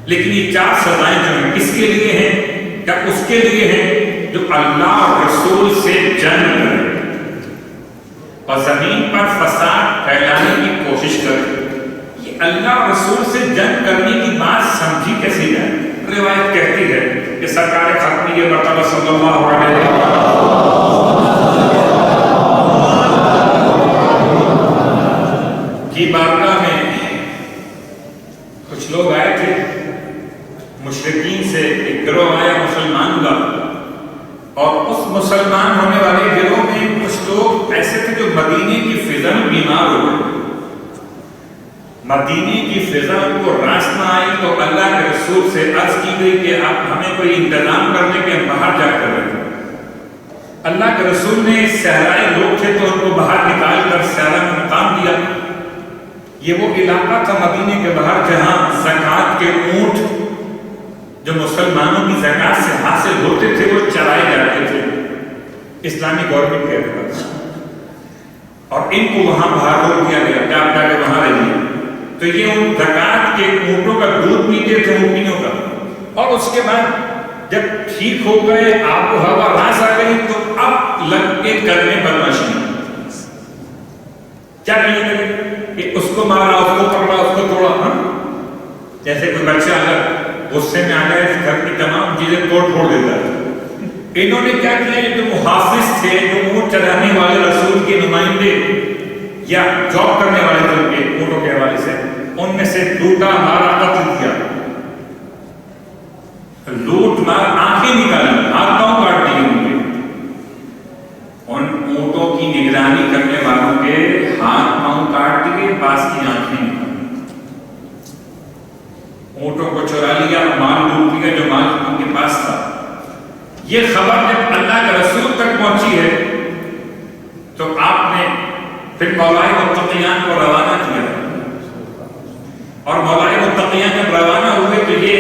لیکن یہ 4 سزائیں جو ہیں کس کے لیے ہیں؟ کیا اس کے لیے ہیں جو اللہ اور رسول سے جنگ کرے اور زمین پر فساد پھیلانے کی کوشش کرے. یہ اللہ اور رسول سے جنگ کرنے کی بات سمجھی کیسے جائے؟ روایت کہتی ہے کہ سرکار خاتمی مرتبہ صلی اللہ علیہ وسلم اور اس مسلمان ہونے والے گروہ میں کچھ لوگ ایسے تھے جو مدینے کی فضا میں بیمار ہو گئے. مدینے کی فضا کو راس نہ آئی تو اللہ کے رسول سے عرض کی گئی کہ آپ ہمیں کوئی انتظام کر دیں کہ ہم باہر جا کر رہے. اللہ کے رسول نے صحرائی لوگ تھے تو ان کو باہر نکال کر صحرا میں مقام دیا. یہ وہ علاقہ تھا مدینے کے باہر جہاں زکوٰۃ کے اونٹ جو مسلمانوں کی زکوٰۃ سے حاصل ہوتے تھے وہ چرائے جاتے تھے اسلامی گورنمنٹ کے اعتبار سے. اور ان کو وہاں باہر روک دیا گیا کہ آپ جا کے وہاں رہیے. تو یہ ان زکوٰۃ کے اونٹوں کا دودھ پیتے تھے اونٹنیوں کا. اور اس کے بعد جب ٹھیک ہو گئے آب و ہوا راس آ گئی تو اب لگ کے کرنے بدماشی کیا کرنے لگے کہ اس کو مارا اس کو پکڑا اس کو توڑا. ہاں جیسے کوئی بچہ اگر غصے میں آ جائے گھر کی تمام چیزیں توڑ پھوڑ دیتا ہے. انہوں نے کیا کیا جو محافظ تھے جو اونٹ چلانے والے رسول کے نمائندے یا جاب کرنے والے تھے ان کے اونٹوں کے حوالے سے ان میں سے لوٹا مارا قتل کیا. لوٹ مار آنکھیں نکالی ہاتھ پاؤں کاٹ دیے ان کے. ان اونٹوں کی نگرانی کرنے والوں کے ہاتھ پاؤں کاٹ دیے پاس کی آنکھیں نکالی. اونٹوں کو چرا لیا مال لوٹ لیا جو مال ان کے پاس تھا. یہ خبر جب اللہ کے رسول تک پہنچی ہے تو آپ نے پھر مولائے متقیان کو روانہ کیا. اور مولائے متقیان جب روانہ ہوئے تو یہ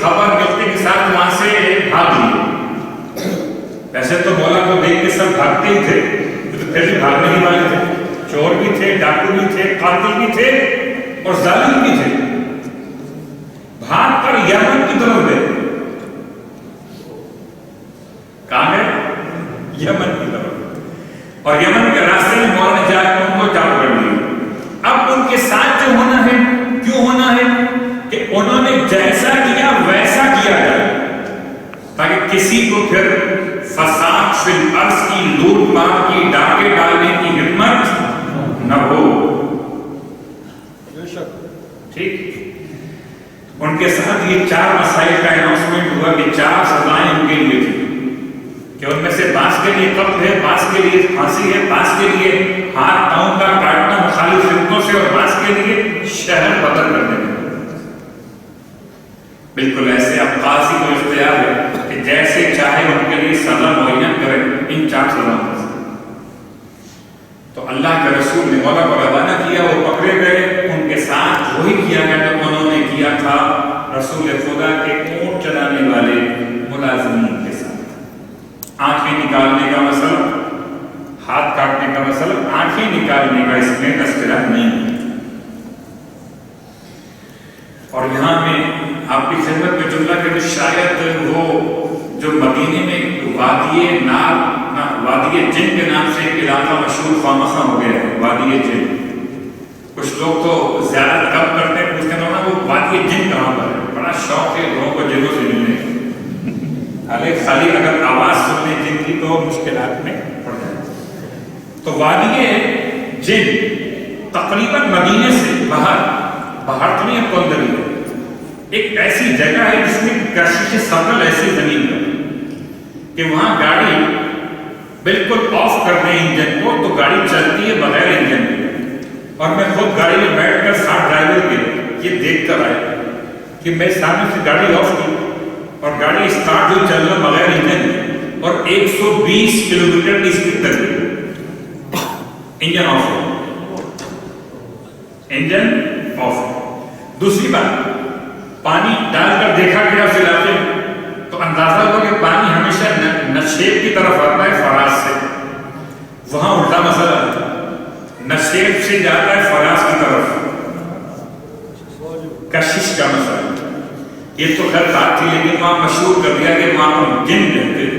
خبر ملتے کے ساتھ وہاں سے بھاگ لیے. ویسے تو مولا کو دیکھ کے سب بھاگتے ہی تھے تو پھر بھی بھاگنے ہی والے تھے. چور بھی تھے ڈاکو بھی تھے قاتل بھی تھے اور ظالم بھی تھے. بھاگ کر یمن کی طرف گئے. کہاں ہے یمن کی طرف. اور یمن کے راستے میں مولا نے جا کے ان کو جام کر دیا. اب ان کے ساتھ جو ہونا ہے کیوں ہونا ہے کہ انہوں نے جیسا کیا ویسا کیا جائے تاکہ کسی کو پھر فساد فی الارض کی لوٹ مار کی ڈاکے ڈالنے کی ہمت نہ ہو. ٹھیک. ان کے ساتھ یہ 4 مسائل کا اناؤنسمنٹ ہوا کہ 4 سزائیں ان کے لیے تھی کہ ان میں سے بعض کے لیے قتل ہے بعض کے لیے پھانسی ہے بعض کے لیے ہاتھ پاؤں کا کاٹنا مخالف فرقوں سے اور بعض کے لیے شہر بدل کرنے میں. بالکل ایسے اب قاضی کو اختیار ہے کہ جیسے چاہے ان کے لیے سزا معین کرے ان 4 سزاؤں میں سے. تو اللہ کے رسول نے مولا کو روانہ کیا. وہ پکڑے گئے. ان کے ساتھ وہی کیا گیا جو انہوں نے کیا تھا رسول خدا کے اونٹ چلانے والے ملازمین کے ساتھ. آنکھیں نکالنے کا مسئلہ ہاتھ کاٹنے کا مسئلہ آنکھیں نکالنے کا اس میں تذکرہ نہیں ہے. اور یہاں میں آپ کی خدمت میں جملہ کہ شاید وہ جو مدینے میں وادی جن کے نام سے ایک علاقہ مشہور خامخواہ ہو گیا ہے. وادی جن کچھ لوگ تو زیادہ کم کرتے ہیں پوچھتے ہیں وہ وادی جن کہاں پر ہے. بڑا شوق ہے لوگوں کو جنوں سے ملنے کا. خالی اگر آواز سننے جن کی تو مشکلات میں پڑ جائے. تو وادی جن تقریباً مدینے سے باہر تو نہیں اب اندر ہی ایک ایسی جگہ ہے جس میں کشش سفر ایسی زمین پر کہ وہاں گاڑی بالکل آف کر دیں انجن کو تو گاڑی چلتی ہے بغیر انجن کے. اور میں خود گاڑی میں بیٹھ کر ساتھ ڈرائیور کے یہ دیکھ کر آیا کہ میں سامنے سے گاڑی آف کی اور گاڑی اسٹارٹ جو چل رہا بغیر انجن اور 120 کلومیٹر کی اسپیڈ تک گئی. Engine of. Engine of. دوسری بات پانی ڈال کر دیکھا گیا اس علاقے میں تو اندازہ ہوا کہ پانی ہمیشہ نشیب کی طرف آتا ہے فراز سے. وہاں الٹا مسئلہ ہے. نشیب سے جاتا ہے فراز کی طرف. کشش کا مسئلہ. یہ تو خیر بات تھی لیکن وہاں مشہور کر دیا کہ وہاں پر جن رہتے تھے.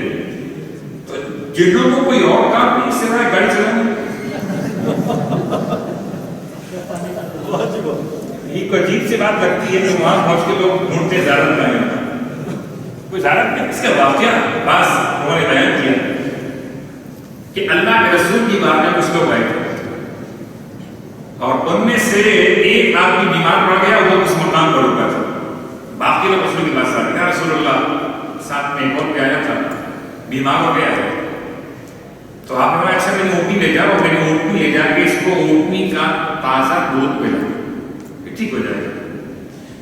تو جنوں کو کوئی اور کام نہیں سوائے گاڑی چلانے. یہ کوئی عجیب سی بات لگتی ہے کہ وہاں پہنچ کے لوگ ڈھونڈتے زیارت کریں. کوئی زیارت نہیں. اس کا واقعہ بعض انہوں نے بیان کیا کہ اللہ کے رسول کی بات میں کچھ لوگ آئے تھے اور ان میں سے ایک آدمی بیمار پڑ گیا. وہ اس مقام پر رکا تھا. باقی لوگ رسول کی بات ساتھ رسول اللہ ساتھ میں ایک اور بھی آیا تھا بیمار ہو گیا ہے تو آپ نے اچھا میری اونٹنی لے جاؤ, میری اونٹنی لے جا کے اس کو اونٹنی کا تازہ دودھ پلاؤ, ٹھیک ہو جائے گا.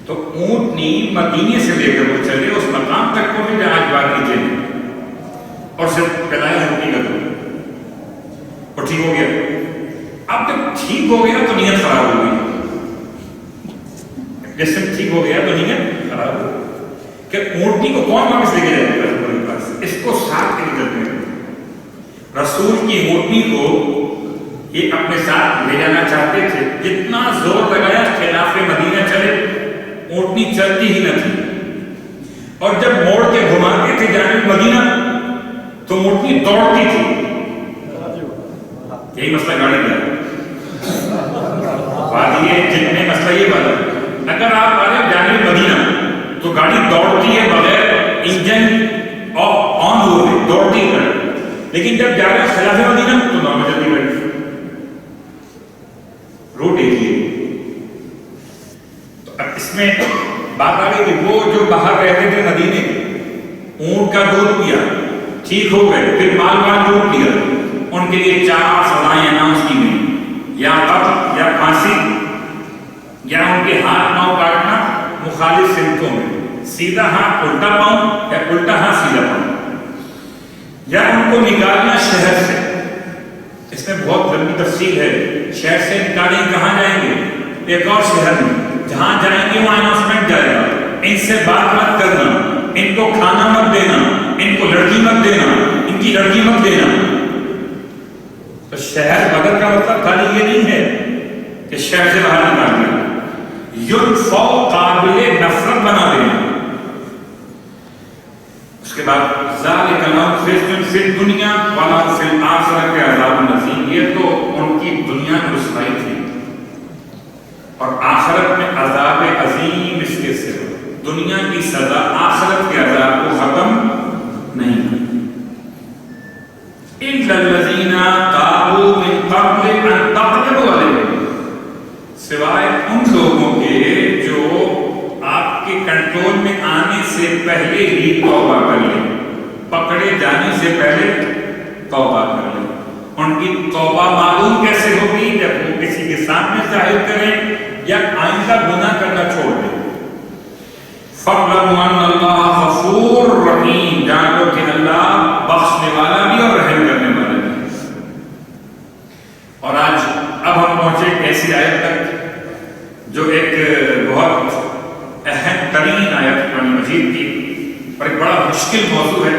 تو اونٹنی مدینے سے لے کر وہ چلے اس مقام تک پہنچے جہاں آج بات کیجیے اور صرف پلائے اونٹنی کا دودھ اور ٹھیک ہو گیا. اب جب ٹھیک ہو گیا تو نیت خراب ہو گئی, جیسے ٹھیک ہو گیا تو نیت خراب ہو گئی کہ اونٹنی کو کون واپس لے کے جائے گا رسول کے پاس, اس کو ساتھ کے نکلتے ہیں. رسول کی اونٹنی کو یہ اپنے ساتھ لے جانا چاہتے تھے, جتنا زور لگایا خلاف مدینہ چلے اونٹنی چلتی ہی نہ تھی, اور جب موڑ کے گھماتے تھے جانب مدینہ تو اونٹنی دوڑتی تھی. یہی مسئلہ گاڑی کا ہے, بات یہ جتنے مسئلہ یہ بات ہے. اگر آپ آ رہے جانب مدینہ تو گاڑی دوڑتی ہے بغیر انجن آن ہوئے, دوڑتی ہے, لیکن جب جا رہے ہیں خلاف مدینہ تو نارمل چلتی ہے, روٹ ایک ہی ہے. تو اب اس میں بات آ گئی کہ وہ جو باہر رہتے تھے مدینے, اونٹ کا دودھ پیا, ٹھیک ہو گئے, پھر مال دودھ پیا, ان کے لیے 4 سزائیں اناؤنس کی گئی, یا قتل یا پھانسی, یا ان کے ہاتھ پاؤں کاٹنا مخالف سمتوں میں, سیدھا ہاتھ الٹا پاؤں یا الٹا ہاتھ سیدھا پاؤں, یا ان کو نکالنا شہر سے. اس میں بہت لمبی تفصیل ہے. شہر سے نکالیں کہاں جائیں گے, ایک اور شہر میں, جہاں جائیں گے وہاں اناؤنسمنٹ جائے گا, ان سے بات مت کرنا, ان کو کھانا مت دینا, ان کو لڑکی مت دینا, ان کی لڑکی مت دینا. تو شہر بدر کا مطلب خالی یہ نہیں ہے کہ شہر سے باہر نکال دیا, یدفع قابل نفرت بنا دینا. اس کے بعد ذالک لہم خزی فی الدنیا ولہم فی الآخرۃ عذاب عظیم. یہ تو ان کی دنیا میں رسوائی تھی اور آخرت میں عذاب عظیم اس کے سوا. دنیا کی سزا آخرت کے عذاب کو ختم نہیں. الا الذین تابوا من قبل ان تقدروا علیہم, سوائے ان لوگوں کے جو آپ کے کنٹرول میں آنے سے پہلے ہی توبہ کر لیں, پکڑے جانے سے پہلے توبہ کر لیں. ان کی توبہ معلوم کیسے ہوگی, جب وہ کسی کے سامنے ظاہر کریں یا آئندہ گناہ کرنا چھوڑ دیں. فَاعْلَمُوا أَنَّ اللَّهَ غَفُورٌ رَحِيمٌ, جان لو کہ اللہ بخشنے والا بھی اور رحم کرنے والا بھی. اور آج اب ہم پہنچے ایسی آیت تک جو ایک بہت اہم ترین آیت قرآن مجید کی, اور ایک بڑا مشکل موضوع ہے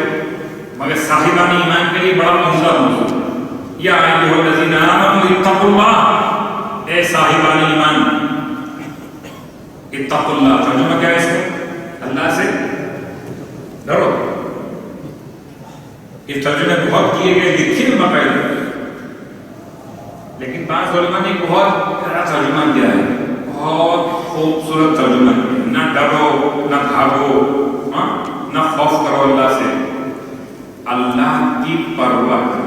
مگر صاحبان ایمان کے لیے بڑا عمدہ موضوع. یا ایھا الذین آمنوا اتقوا اللہ, اے صاحبان ایمان اتقوا اللہ. ترجمہ کیا ہے اس کا, اللہ سے ڈرو. یہ ترجمے بہت کیے گئے, لکھے ہوئے مقاصد, لیکن بعض علماء نے بہت پیارا ترجمہ کیا ہے, بہت خوبصورت ترجمہ کیا. نہ ڈرو نہ بھاگو, نہ خوف کرو اللہ سے, اللہ کی پرواہ کرو,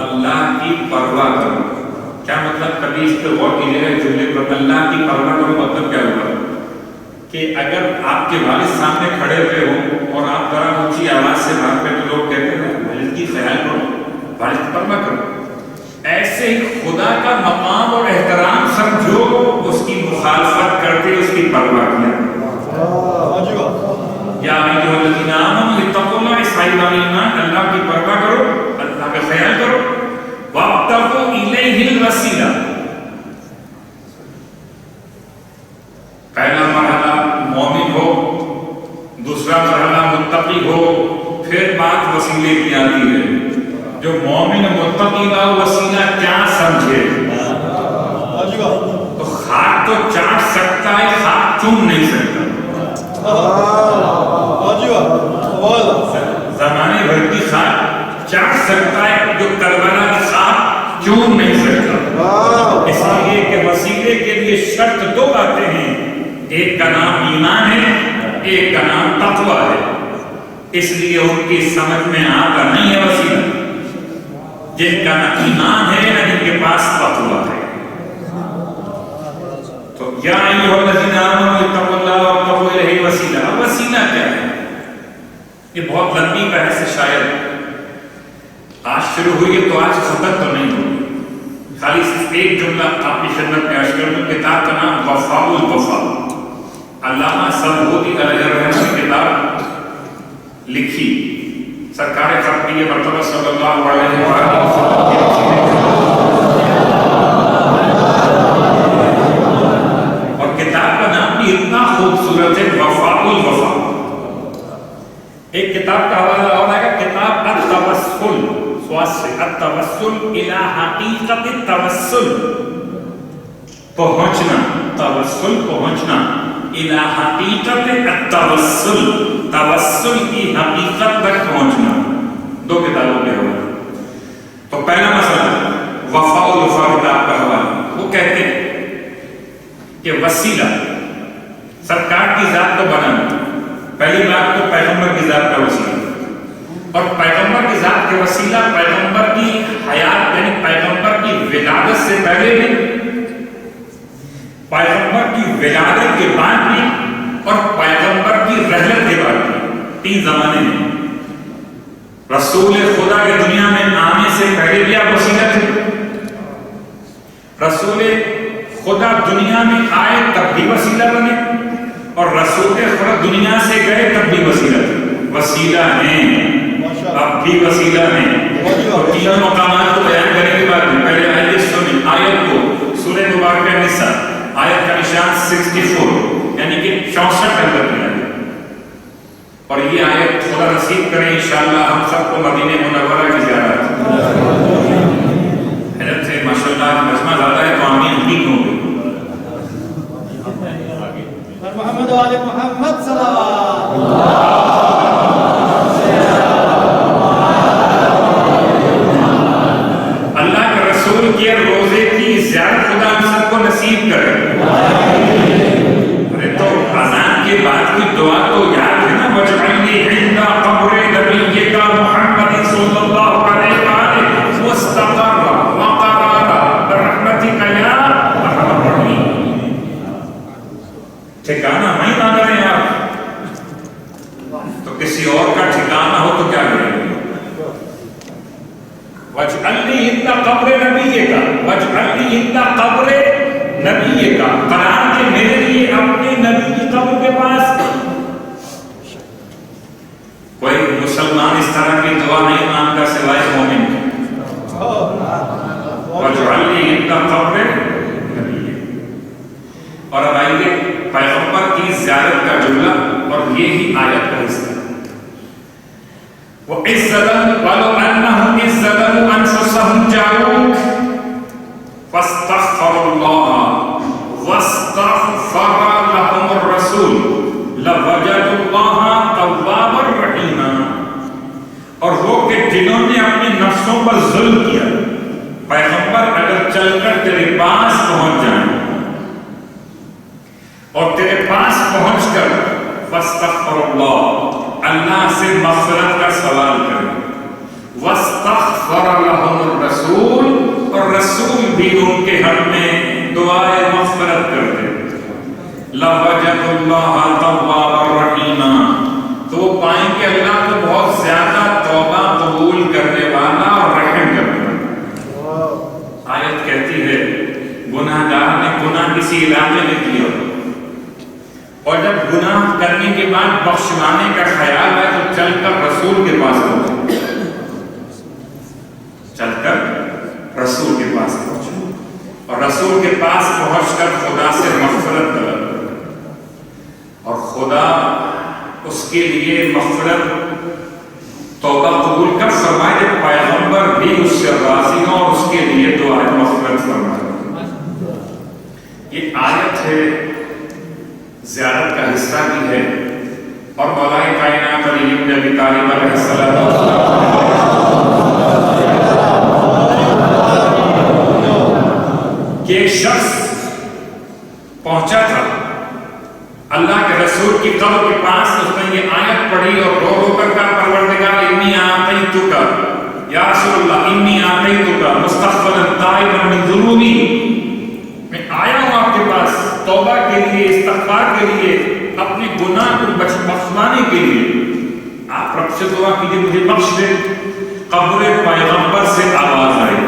اللہ کی پرواہ کرو. کیا مطلب, کبھی اس پہ غور کیجیے گا جملے پر, اللہ کی پرواہ کرو مطلب کیا ہوگا کہ اگر آپ کے والد سامنے کھڑے ہوئے ہوں اور آپ ذرا اونچی آواز سے بات کریں تو لوگ کہتے ہیں والد کی خیال کرو, والد کی پرواہ کرو. ایسے ہی خدا کا مقام اور احترام سمجھو, اس کی مخالفت کرتے اس کی پرواہ کیا. یا ایھا الذین آمنوا اتقوا اللہ, صاحبان ایمان اللہ کی پرواہ کرو, اللہ کا خیال کرو. وابتغوا الیہ الوسیلہ, پہلا مرحلہ مومن ہو, دوسرا مرحلہ متقی ہو, پھر بات وسیلے کی آتی ہے. جو مومن متقی کا وسیلہ کیا سمجھے, تو خاک تو چاٹ سکتا ہے, خاک چوم نہیں سکتا. زمانے بھر کی خاک چاٹ سکتا ہے, جو کربلا کی خاک چوم نہیں سکتا. اس لیے کہ وسیلے کے لیے شرط 2 باتیں ہیں, ایک کا نام ایمان ہے, ایک کا نام تقویٰ ہے. اس لیے ان کی سمجھ میں آتا نہیں ہے وسیلہ, جن کا نہ ایمان ہے نہ جن کے پاس تقویٰ ہے. تو یا ایھا الذین آمنوا اتقوا اللہ وابتغوا الیہ الوسیلہ. اب وسیلہ کیا ہے, یہ بہت لمبی بحث ہے، شاید آج شروع ہوئی ہے تو آج ختم تو نہیں ہوگی. خالی صرف ایک جملہ آپ کی خدمت میں عرض کر دوں. کتاب کا نام وفاء الوفا. علامہ سبودی علیہ الرحمہ نے کتاب لکھی. سرکار خاتمی مرتبہ صلی اللہ علیہ وسلم اور کتاب کا نام بھی اتنا خوبصورت ہے، وفاء الوفا. ایک کتاب کا حوالہ اور آئے گا، کتاب التوسل، سواس سے التوسل الی حقیقت التوسل، پہنچنا، توسل پہنچنا، الی حقیقت التوسل، توسل کی حقیقت تک پہنچنا. دو کتابوں کے حوالے. تو پہلا مسئلہ وفاء الوفا کتاب کا حوالہ. وہ کہتے ہیں کہ وسیلہ سرکار کی ذات کو بنانا. پہلی بات تو پیغمبر کی ذات کا وسیلہ، اور پیغمبر کی ذات کے وسیلہ پیغمبر کی حیات یعنی پیغمبر کی ولادت سے پہلے بھی، پیغمبر کی ولادت کے بعد بھی، اور پیغمبر کی رحلت کے بعد بھی. تین زمانے میں رسول خدا کے دنیا میں آنے سے پہلے بھی آپ وسیلہ تھے، رسول خدا دنیا میں آئے تب بھی وسیلہ بنے، اور رسول خدا دنیا سے گئے تب بھی وسیلہ تھے. وسیلہ ہیں، اب بھی وسیلہ ہیں. اور تینوں مقامات کو بیان کرنے کے بعد پہلے آیت سنیں، آیت کو سورہ مبارکہ نساء آیت کا نشان 64 یعنی کہ 64 نمبر میں ہے. اور یہ آیت خدا نصیب کریں انشاءاللہ ہم سب کو مدینہ منورہ کی زیارت. حضرت سے ماشاءاللہ مجمع زیادہ ہے تو آمین بھی ہوں گے. محمد وآل محمد صلی اللہ اللہ کے رسول کے روزے کی زیارت خدا ہم سب کو نصیب کرے. ارے تو اذان کے بعد کی دعا تو یاد ہے نا، وجعلنی عند قبر نبیک محمد صلی اللہ علیہ وآلہ مستقرا وقرارا برحمتک یا ارحم الراحمین. ٹھکانہ نہیں مانگ رہے ہیں آپ تو کسی اور کا ٹھکانہ ہو تو کیا کریں گے. وجعلنی عند قبر نبیک، وجعلنی عند قبر نبیک، قرار کے میرے لیے اپنے نبی کی قبر کے پاس. کوئی مسلمان اس طرح کی دعا نہیں مانگتا سوائے مومن کے. وجعلنی عند قبر نبیک. اور اب آئیے پیغمبر کی زیارت کا جملہ اور یہی آیت کا حصہ. وَإِذْ وَلَوْ أَنَّهُمْ إِذْ ظَلَمُوا أَنفُسَهُمْ جَاءُوكَ فَاسْتَغْفَرُوا اللَّهَ وَاسْتَغْفَرَ لَهُمُ الرَّسُولُ لَوَجَدُوا اللَّهَ تَوَّابًا رَحِيمًا. اور وہ کہ جنہوں نے اپنے نفسوں پر ظلم کیا، پیغمبر اگر چل کر تیرے پاس پہنچ جائیں اور تیرے پاس پہنچ کر فاستغفر اللہ، اللہ سے مغفرت کا سوال کریں، واستغفر لهم الرسول، اور رسول بھی ان کے حق میں دعائے مغفرت کر دے، لوجدوا اللہ توابا رحیما، تو وہ پائیں کہ اللہ کو بہت زیادہ توبہ قبول کرنے والا اور رحم کرنے والا. آیت کہتی ہے گناہ گار نے گناہ کسی علاقے میں کیا اور جب گناہ کرنے کے بعد بخشوانے کا خیال ہے تو چل کر رسول کے پاس پہنچے، چل کر رسول کے پاس پہنچے اور رسول کے پاس پہنچ کر خدا سے مغفرت طلب، اور خدا اس کے لیے مغفرت توبہ قبول کر فرمائے. پیغمبر بھی اس سے راضی ہوں اور اس کے لیے دعائے مغفرت فرمائے. یہ آیت ہے، زیارت کا حصہ بھی ہے. اور مولا کائنات علی بن ابی طالب علیہ السلام کہ ایک شخص پہنچا تھا اللہ کے رسول کی قبر کے پاس، اس نے یہ آیت پڑھی اور رو رو کر کہا پروردگار انی آتیتک یا رسول اللہ انی آتیتک مستغفرا تائبا من ذنوبی، میں آیا ہوں آپ کے پاس توبہ کے لیے، استغفار کے لیے، اپنے گناہ کو بخشوانے کے لیے. آپ سے دعا کیجیے مجھے بخش دے. قبر پیغمبر سے آواز آئی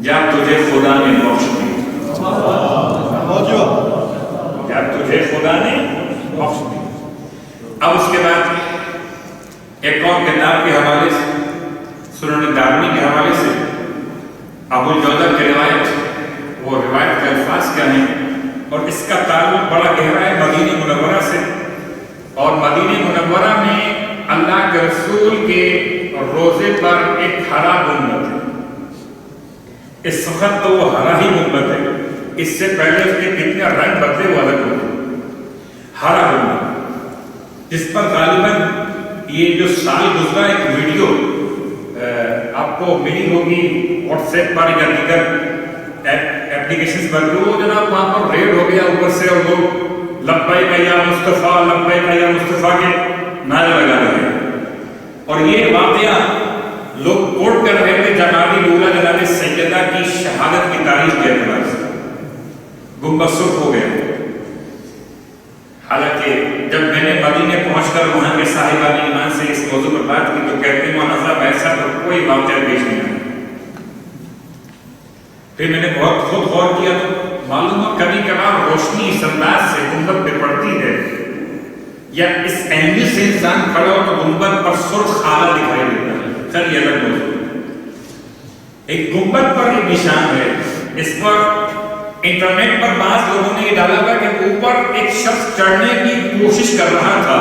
یا تجھے خدا نے بخش دی, یا تجھے خدا نے بخش دی. اب اس کے بعد ایک اور کتاب کے حوالے سے, سنن دارمی کے حوالے سے, ابو الجودہ کی روایت, وہ روایت کے الفاظ کیا ہیں اور اس کا تعلق بڑا گہرا ہے مدینہ منورہ سے. اور مدینہ منورہ میں اللہ کے رسول کے روزے پر ایک ہرا گنبد ہے. اس وقت تو وہ ہرا ہی گنبد ہے, اس سے پہلے اس کے کتنے رنگ بدلے وہ الگ ہوتے. ہرا گنبد جس پر غالباً یہ جو سال گزرا ایک ویڈیو آپ کو ملی ہوگی واٹس ایپ پر یا دیگر ایپلیکیشنز پر, جو جناب وہاں پر ریڈ ہو گیا اوپر سے اور لوگ لبیک یا مصطفیٰ لبیک یا مصطفیٰ کے نعرے لگا رہے ہیں. اور یہ واقعہ لوگ کوٹ کر رہے تھے جناب اولا جناب سیدہ کی شہادت کی تاریخ کے اعتبار سے. گنبد سرخ ہو گیا. حالانکہ جب میں نے مدینے پہنچ کر وہاں کے صاحبان ایمان سے اس موضوع پر بات کی تو کہتے ہیں مولانا صاحب ایسا تو کوئی واقعہ پیش نہیں آیا. پھر میں نے بہت خود غور کیا تو معلوم ہو کبھی کبھار روشنی اس انداز سے گنبد پہ پڑتی ہے یا اس اینگل سے انسان کھڑا ہو تو گنبد پر سرخ آلہ دکھائی دیتا ہے. خیر یہ الگ موضوع. ایک گنبد پر ایک نشان ہے. اس پر انٹرنیٹ پر بعض لوگوں نے یہ ڈالا ہوا کہ اوپر ایک شخص چڑھنے کی کوشش کر رہا تھا,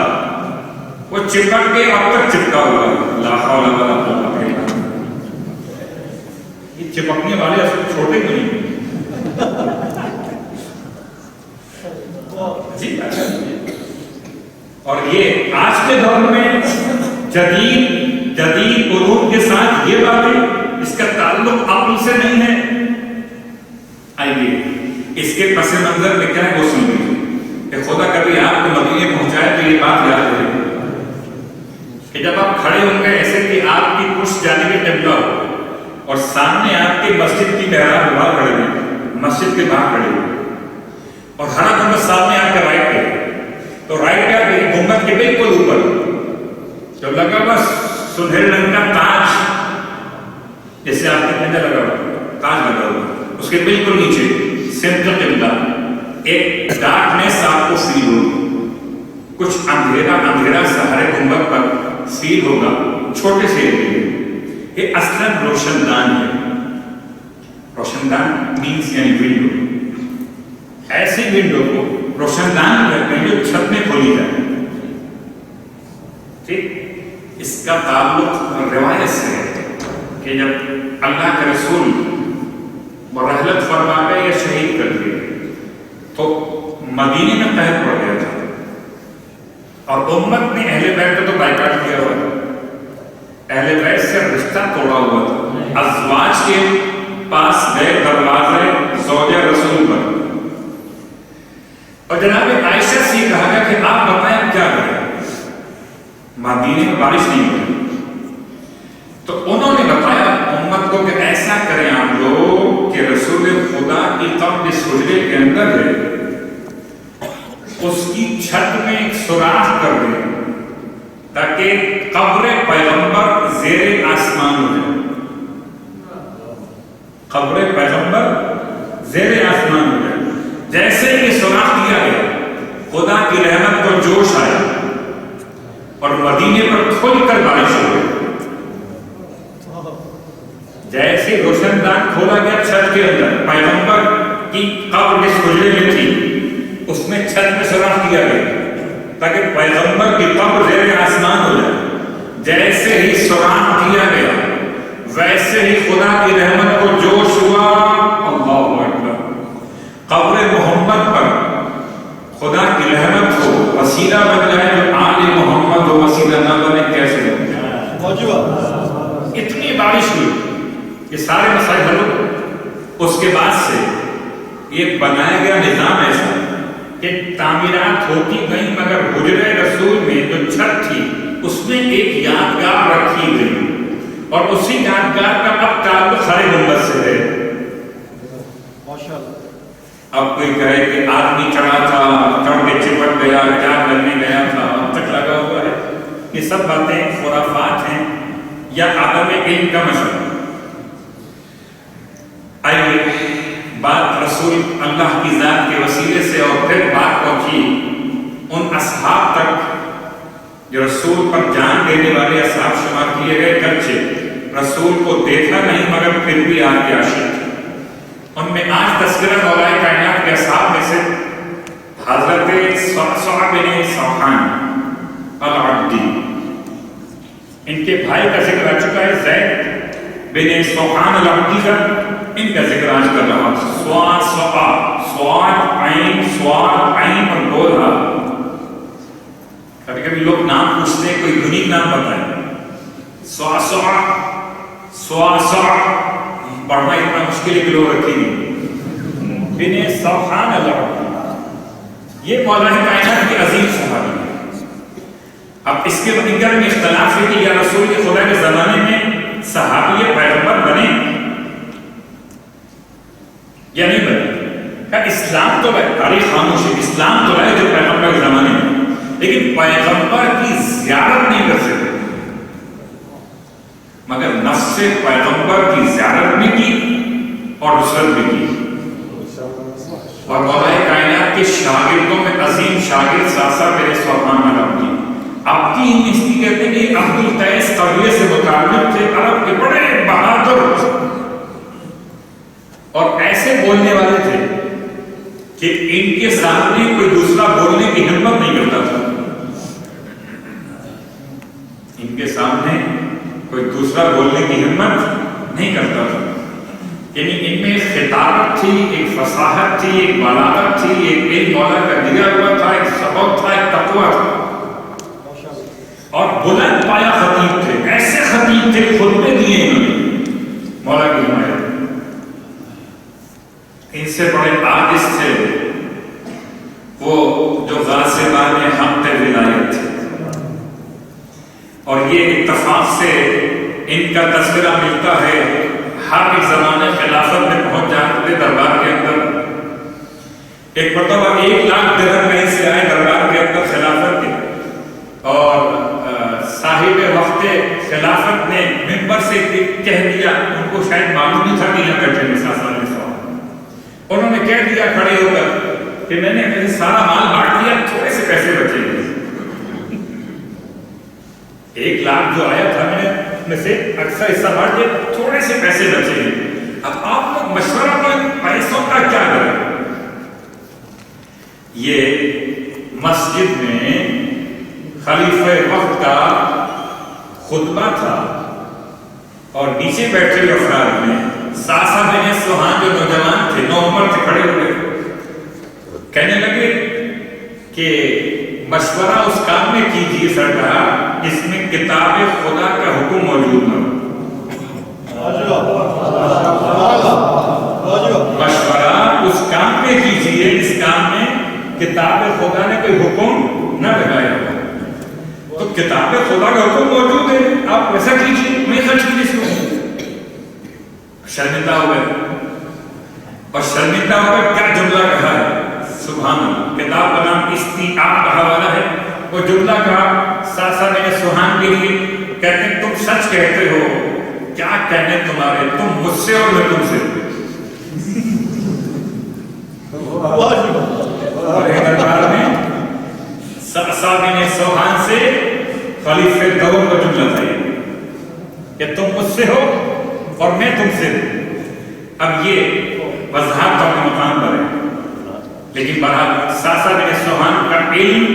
وہ چپک کے اب تک چپکا ہوا. لا حول ولا قوت الا باللہ. یہ چپکنے والے اصل چھوٹے نہیں جی. اور یہ آج کے دور میں جدید علوم کے ساتھ یہ باتیں اس کا تعلق عقل سے نہیں ہے. آئیے اس کے پس منظر میں کیا ہے وہ سن لیجیے کہ خدا کبھی آپ کو مدینے پہنچائے تو یہ بات یاد رہے کہ جب آپ کھڑے ہوں گے ایسے کہ آپ کی کچھ جانب قبلہ ہو اور سامنے آپ کے مسجد کی محراب باہر کھڑے ہوئے, مسجد کے باہر کھڑے ہوئے, اور ہر گنبد سامنے آپ کے رائٹ پہ, تو رائٹ پہ آپ گنبد کے بالکل اوپر جو لگا ہوا سنہرے رنگ کا تاج, جیسے آپ کے پہنے لگا ہوا تاج لگا ہوا, اس کے بالکل نیچے سمت قبلہ ایک ڈارکنیس آپ کو فیل ہوگی. کچھ اندھیرا سہارے گنبد پر فیل ہوگا چھوٹے سے ایریے. یہ اصلاً روشن دان ہے. روشن دان مینس یعنی ونڈو. ایسی ونڈو کو روشن دان کہتے ہیں جو چھت میں کھولی جائے. ٹھیک, اس کا تعلق روایت سے ہے کہ جب اللہ کے رسول مرحلت فرما گئے یا شہید کر دیے تو مدینے میں قحط پڑ گیا تھا اور امت نے اہل بیت کو تو بائیکاٹ کیا ہوا تھا. اہل بیت سے رشتہ توڑا ہوا تھا. ازواج کے پاس گئے دروازے زوجہ رسول پر, اور جناب عائشہ سے کہا گیا کہ آپ بتائیں کیا کریں, مدینے میں بارش نہیں ہوئی. تو انہوں نے بتایا امت کو کہ ایسا کریں آپ لوگ کہ رسول خدا کی قبر اس حجرے کے اندر ہے, اس کی چھت میں ایک سوراخ کر دیں تاکہ قبر پیغمبر زیر آسمان ہو جائے. قبر پیغمبر زیر آسمان ہو جائے. جیسے یہ سوراخ دیا گیا خدا کی رحمت کو جوش آیا اور مدینے پر کھل کر بارش ہو گئی. جیسے روشن دان کھولا گیا چھت کے اندر, پیغمبر کی قبر جس حجرے میں تھی اس میں چھت میں سوراخ کیا گیا تاکہ پیغمبر کی قبر زیر آسمان ہو جائے. جیسے ہی سوراخ کیا گیا ویسے ہی خدا کی رحمت کو جوش ہوا. اللہ اکبر. قبر محمد پر خدا کی رحمت کو وسیلہ بن جائے جو آل محمد و وسیلہ نہ بنے کیسے ہو. اتنی بارش ہوئی یہ سارے مسائل حل ہو. اس کے بعد سے یہ بنایا گیا نظام ایسا کہ تعمیرات ہوتی گئی مگر حجرہ رسول میں جو چھت تھی اس میں ایک یادگار رکھی گئی اور اسی یادگار کا اب تعلق ہر گنبد سے ہے. اب کوئی کہے کہ آدمی چڑھا تھا, چڑھ کے چپٹ گیا, کیا لگنے گیا تھا, اب تک لگا ہوا ہے. یہ سب باتیں خرافات ہیں یا عالم علم کا مشورہ. آئیے بات رسول اللہ کی ذات کے وسیلے سے اور پھر بات پہنچی ان اصحاب تک جو رسول پر جان دینے والے اصحاب شمار کیے گئے، گرچہ رسول کو دیکھا نہیں مگر پھر بھی آپ کے عاشق تھے. ان میں آج تذکرہ مولا کائنات کے اصحاب میں سے حضرت صعصع بن صوحان العبدی، ان کے بھائی کا ذکر آ چکا ہے، زید بن صوحان العبدی کا، ان کا ذکر آج کر رہا ہوں. سواد عین اور گولہ. کبھی کبھی لوگ نام پوچھتے ہیں، کوئی یونیک نام بتائیں. سواسع پڑھنا اتنا مشکل ہے کہ لوگ رکھیں گے. بن صوحان العبدی یہ مولا کائنات کے عظیم صحابی ہیں. اب اس کے بنگر میں اختلاف ہے کہ یا رسول کے خدا کے زمانے میں صحابی پیغمبر بنے یا نہیں بنے. کہ اسلام تو تاریخ خاموش ہے، اسلام تو ہے جو پیغمبر کے زمانے میں، لیکن پیغمبر کی زیارت نہیں کر سکتے، مگر نفس پیغمبر کی زیارت بھی کی اور نصرت بھی کی. اور مولا کائنات کے شاگردوں میں عظیم شاگرد صعصع بن صوحان العبدی. آپ کی انیستی کہتے ہیں کہ عبد القیس قبیلے سے متعلق تھے، عرب کے بڑے بہادر اور ایسے بولنے والے تھے کہ ان کے سامنے کوئی دوسرا بولنے کی ہمت نہیں کرتا تھا. ان کے سامنے کوئی دوسرا بولنے کی ہمت نہیں کرتا تھا. یعنی ان میں ایک خطابت تھی، ایک فصاحت تھی، ایک بلاغت تھی، ایک علم مولا کا دیا ہوا تھا، ایک سبق تھا، ایک تقویٰ تھا. اور بلند پایا خطیب تھے، ایسے خطیب تھے، خطبے دیے انہوں نے مولا کی حمایت. ان سے بڑے عاجز تھے وہ جو غاصبان حق ولایت تھے. اور یہ اتفاق سے ان کا تذکرہ ملتا ہے ہر ایک زمانے خلافت میں پہنچ جاتے دربار کے اندر. ایک مرتبہ 1 لاکھ درہم کہیں سے آئے دربار کے اندر خلافت کے، اور صاحب وقت خلافت نے منبر سے کہہ دیا، ان کو شاید معلوم نہیں تھا کہ یہاں بیٹھے ہیں صاحب. انہوں نے کہہ دیا کھڑے ہو کر کہ میں نے سارا مال بانٹ دیا، تھوڑے سے پیسے بچے گے. 1 لاکھ جو آیا تھا میں نے میں سے اکثر حصہ بانٹ دیا، تھوڑے سے پیسے بچے گے. اب آپ لوگ مشورہ کریں پیسوں کا کیا کریں. یہ مسجد میں خلیفہ وقت کا خطبہ تھا اور نیچے بیٹھے ہوئے افراد میں صعصع بن صوحان جو نوجوان تھے، نوعمر تھے، کھڑے ہوئے کہنے لگے کہ مشورہ اس کام میں کیجیے سرکار جس میں کتاب خدا کا حکم موجود نہ ہو. مشورہ اس کام میں کیجیے جس کام میں کتاب خدا نے کوئی حکم نہ لگایا ہو. تو کتاب خدا کا حکم موجود ہے، آپ ویسا کیجیے، میں خرچ کیجیے اس کو. شرمندہ ہو گئے، اور شرمندہ ہو کر کیا جملہ کہا ہے، سبحان اللہ. کتاب کا نام استیعاب کا حوالہ ہے. وہ جملہ کہا صعصع بن صوحان کے لیے، کہتے ہیں تم سچ کہتے ہو، کیا کہنے تمہارے، تم مجھ سے اور میں تم سے. اور دربار میں صعصع بن صوحان سے خلیفہ دور کا جملہ تھا کہ تم مجھ سے ہو اور میں تم سے. اب یہ وضاحت اپنے مقام پر ہے، لیکن بہرحال صعصع بن صوحان کا علم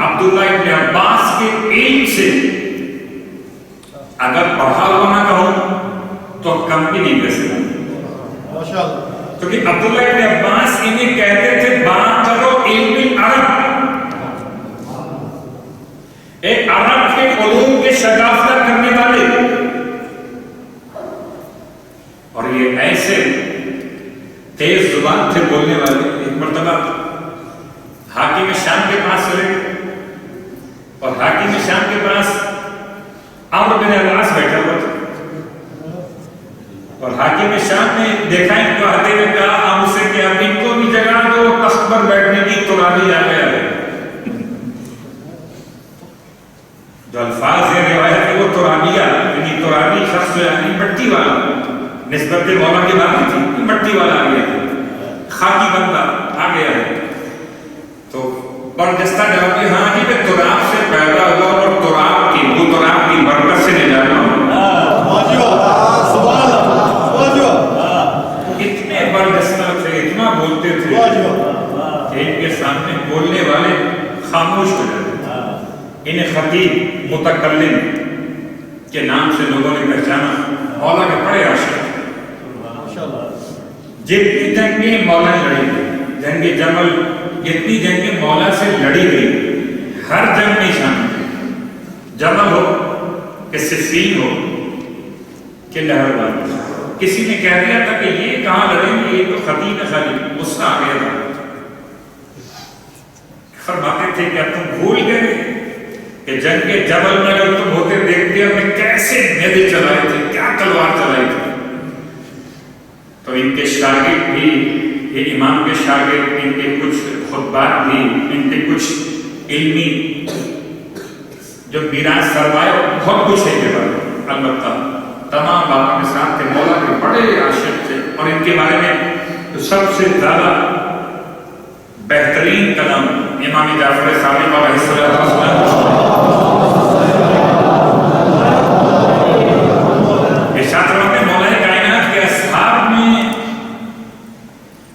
عبداللہ ابن عباس کے علم سے اگر پڑھا ہوا نہ کہوں تو کم بھی نہیں کر سکتا. کیونکہ عبداللہ ابن عباس انہیں کہتے تھے بات کرو علم عرب، ایک عرب کے علوم کے شگافتہ کرنے والے. اور یہ ایسے تیز زبان تھے بولنے والے. ایک مرتبہ حاکم شام کے پاس چلے اور حاکم شام کے پاس عمرو بن العاص بیٹھا ہوا تھا. اور حاکم شام نے دیکھا ان کو آتے ہوئے کہا ہم اسے کہ اب ان کو بھی جگہ دو، تخت پر بیٹھنے کی ترابی آ گیا ہے. جو الفاظ یہ روایت کہ وہ ترابیہ یعنی ترابی شخص یعنی مٹی والا نسبت مولا کی بات تھی مٹی والا آ گیا خاکی بندہ آ گیا ہے تو برجستہ جواب ہاں جی میں تراب سے پیدا ہوا اور تراب کی برکت سے نجات ہوں اتنے برجستہ تھے اتنا بولتے تھے کہ ان کے سامنے بولنے والے خاموش ہو جاتے انہیں خطیب متکلم کے نام سے لوگوں نے پہچانا مولا کے بڑے عاشق جتنی جنگیں مولا نے لڑی گئی جنگ جمل جتنی جنگیں مولا سے لڑی گئی ہر جنگ میں شامل جمل ہو کہ صفین ہو کہ لہربان کسی نے کہہ دیا تھا کہ یہ کہاں لڑیں گے یہ تو خطیب ہے خالی غصہ آ گیا تھا فرماتے تھے کیا تم بھول گئے کہ جنگ کے جبل میں اگر تم ہوتے دیکھتے ہم نے کیسے نیزے چلائے تھے کیا تلوار چلائی تھی تو ان کے شاگرد بھی یہ امام کے شاگرد ان کے کچھ خطبات بھی ان کے کچھ علمی جو میراث سروائے بہت کچھ ہے کے بارے البتہ تمام باتوں کے ساتھ تھے مولا کے بڑے عاشق تھے اور ان کے بارے میں تو سب سے زیادہ بہترین کلام امام جعفر صادق علیہ السلام ارشاد فرماتے مولا کائنات کے اصحاب میں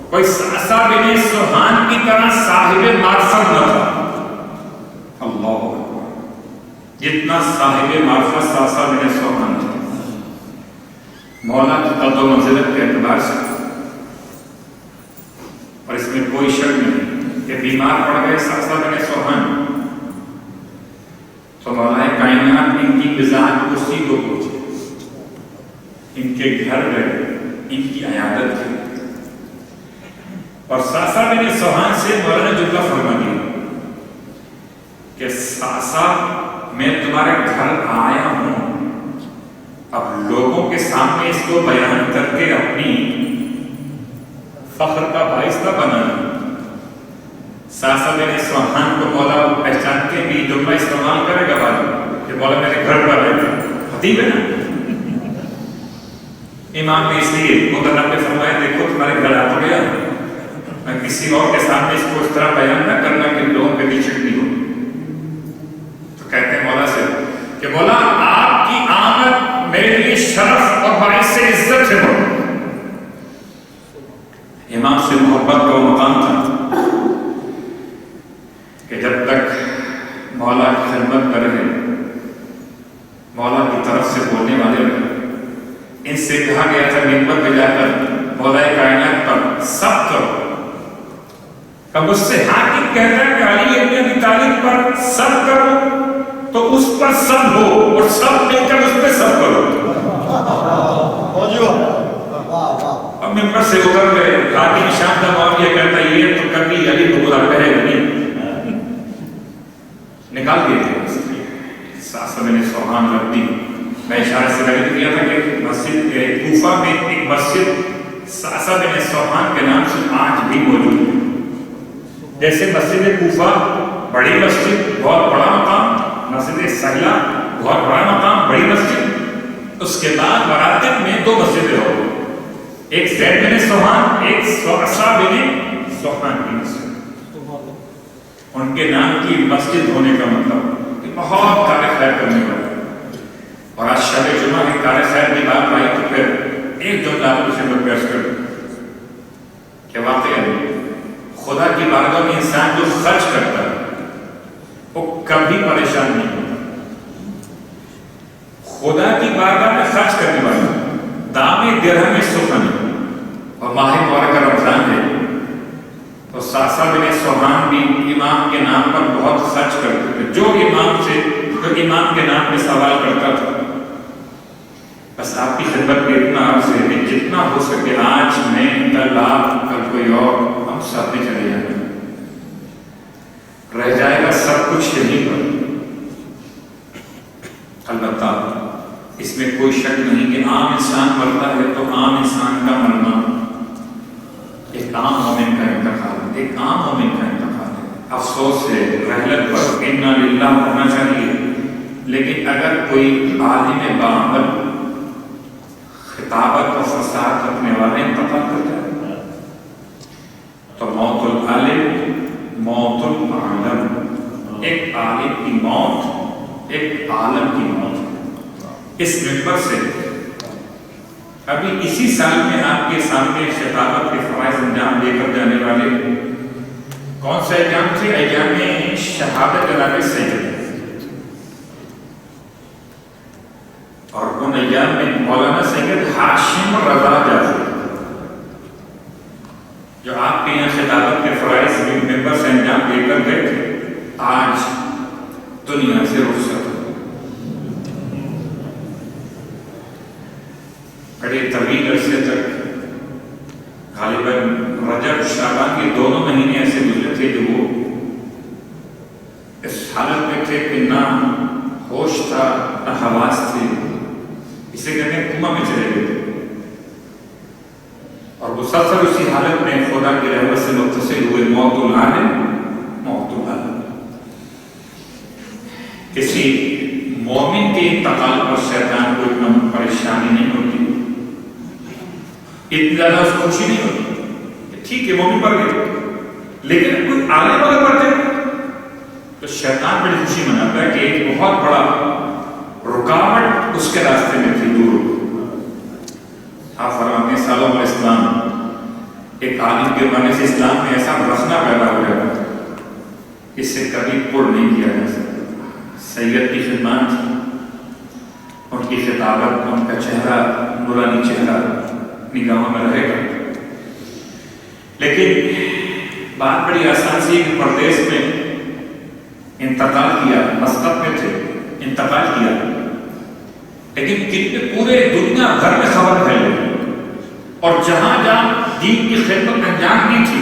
کوئی ساسا بن سوہان کی طرح صاحب معرفت نہ تھا اللہ جتنا صاحب معرفت ساسا بن سوہان تھا مولا کی قدر و منزلت کے اعتبار سے اور اس میں کوئی شک نہیں کہ بیمار پڑ گئے ساسا بن سوہان تو مولا کائنات ان کی بذات اسی کو پہنچے ان کے گھر گئے ان کی عیادت کی اور ساسا بن سوہان سے مولا نے جملہ فرما دیا کہ ساسا میں تمہارے گھر آیا ہوں اب لوگوں کے سامنے اس کو بیان کر کے اپنی فخر کا باعث نہ بنانا ساسا بن سوہان کو مولا پہچان کے بھی جملہ استعمال کرے گا بعد کہ مولا میرے گھر پر رہے خطیب ہے نا امام نے اس لیے متنبع پہ فرمایا دیکھو تمہارے گھر آ تو گیا میں کسی اور کے سامنے اس کو اس طرح بیان نہ کرنا کہ لوگوں کے بیچ نہیں ہو تو کہتے ہیں مولا سے کہ مولا آپ کی آمد میرے لیے شرف اور باعث عزت ہے امام سے محبت کا مقام تھا کہ جب تک مولا کی خدمت کر رہے مولا کی طرف سے بولنے والے رہے ان سے کہا گیا تھا منبر پہ جا کر مولا کائنات پر سب کرو اب اس سے حاکم کہتا ہے کہ علی ابن ابی طالب پر سب کرو تو اس پر سب ہو اور سب مل کر اس پہ سب کرو اب ممبر سے اتر گئے حاکم شام کا معاویہ کہتا ہے یہ تو کبھی علی کو برا کہے گا نہیں نکال دیے تھے ساسا بن سوہان ربی میں اشارے سے ذکر کیا تھا کہ مسجد کوفہ میں ایک مسجد ساسا بن سوہان کے نام سے آج بھی موجود ہے جیسے مسجد کوفہ بڑی مسجد بہت بڑا مقام مسجد سہلہ بہت بڑا مقام بڑی مسجد اس کے بعد مراتب میں دو مسجدیں ہو ایک زید بن سوہان ایک ساسا بن سوہان کی مسجد ان کے نام کی مسجد ہونے کا مطلب کہ بہت کار خیر کرنے والا اور آج شب جمعہ کی کار خیر کی بات آئی تو پھر ایک جملہ آپ اسے میں پیش کر کہ واقعی خدا کی بارگاہ میں انسان جو خرچ کرتا ہے وہ کبھی پریشان نہیں ہوتا خدا کی بارگاہ میں خرچ کرنے والا دام درہم سخن اور ماہ مبارک رمضان ہے تو ساسا بن سوہان بھی امام کے نام پر بہت خرچ کرتے تھے جو امام کے نام پہ سوال کرتا تھا بس آپ کی خدمت میں اتنا عرض ہے کہ جتنا ہو سکے آج میں کل آپ کل کوئی اور ہم ساتھ میں چلے جائیں رہ جائے گا سب کچھ یہیں پر البتہ اس میں کوئی شک نہیں کہ عام انسان مرتا ہے تو عام انسان کا مرنا ایک عام مومن کا انتقال ایک عام مومن کا انتقال ہے افسوس ہے رحلت پر انا للہ ہونا چاہیے لیکن اگر کوئی عالم باعمل خطابت اور فصاحت رکھنے والا انتقال کر جائے تو موت العالم موت العالم، ایک عالم کی موت ایک عالم کی موت۔ اس منبر سے ابھی اسی سال میں آپ کے سامنے خطابت کے فرائض انجام دے کر جانے والے کون سے ایام تھے؟ ایام شہادت جناب سید، اور ان ایام میں مولانا سید ہاشم رضا جعفری جو آپ کے یہاں خطابت کے فرائض ممبر سے انجام دے کر گئے تھے، آج دنیا سے رخصت ہو۔ بڑے طویل عرصے تک غالباً رجب شعبان کے دونوں مہینے ایسے گزرے تھے کہ وہ اس حالت میں تھے کہ نہ ہوش تھا نہ حواس تھے، اسے کہتے ہیں کوما میں چلے گئے تھے، اور مسلسل اسی حالت میں خدا کی رحمت سے متصل ہوئے۔ موت العالم موت العالم۔ کسی مومن کے انتقال پر شیطان کو اتنا پریشانی نہیں ہوتی، اتنی زیادہ اس کو خوشی نہیں ہوتی، ٹھیک ہے مومن پر گئے، لیکن کوئی عالم اگر پر جائے تو شیطان بڑی خوشی مناتا ہے کہ ایک بہت بڑا رکاوٹ اس کے راستے میں تھی دور ہو۔ آپ فرماتے ہیں سالوں میں اسلام ایک عالم کے بننے سے اسلام میں ایسا رخنا پیدا ہو جاتا ہے اس سے کبھی پڑ نہیں کیا جا سکتا۔ سید کی خدمات ان کی خطابت ان کا چہرہ نورانی چہرہ نگاہوں میں رہے گا، لیکن بات بڑی آسان سی کہ پردیس میں انتقال کیا، مسقط میں تھے انتقال کیا، لیکن کتنے پورے دنیا بھر میں خبر پھیلی، اور جہاں جہاں دین کی خدمت انجام دی تھی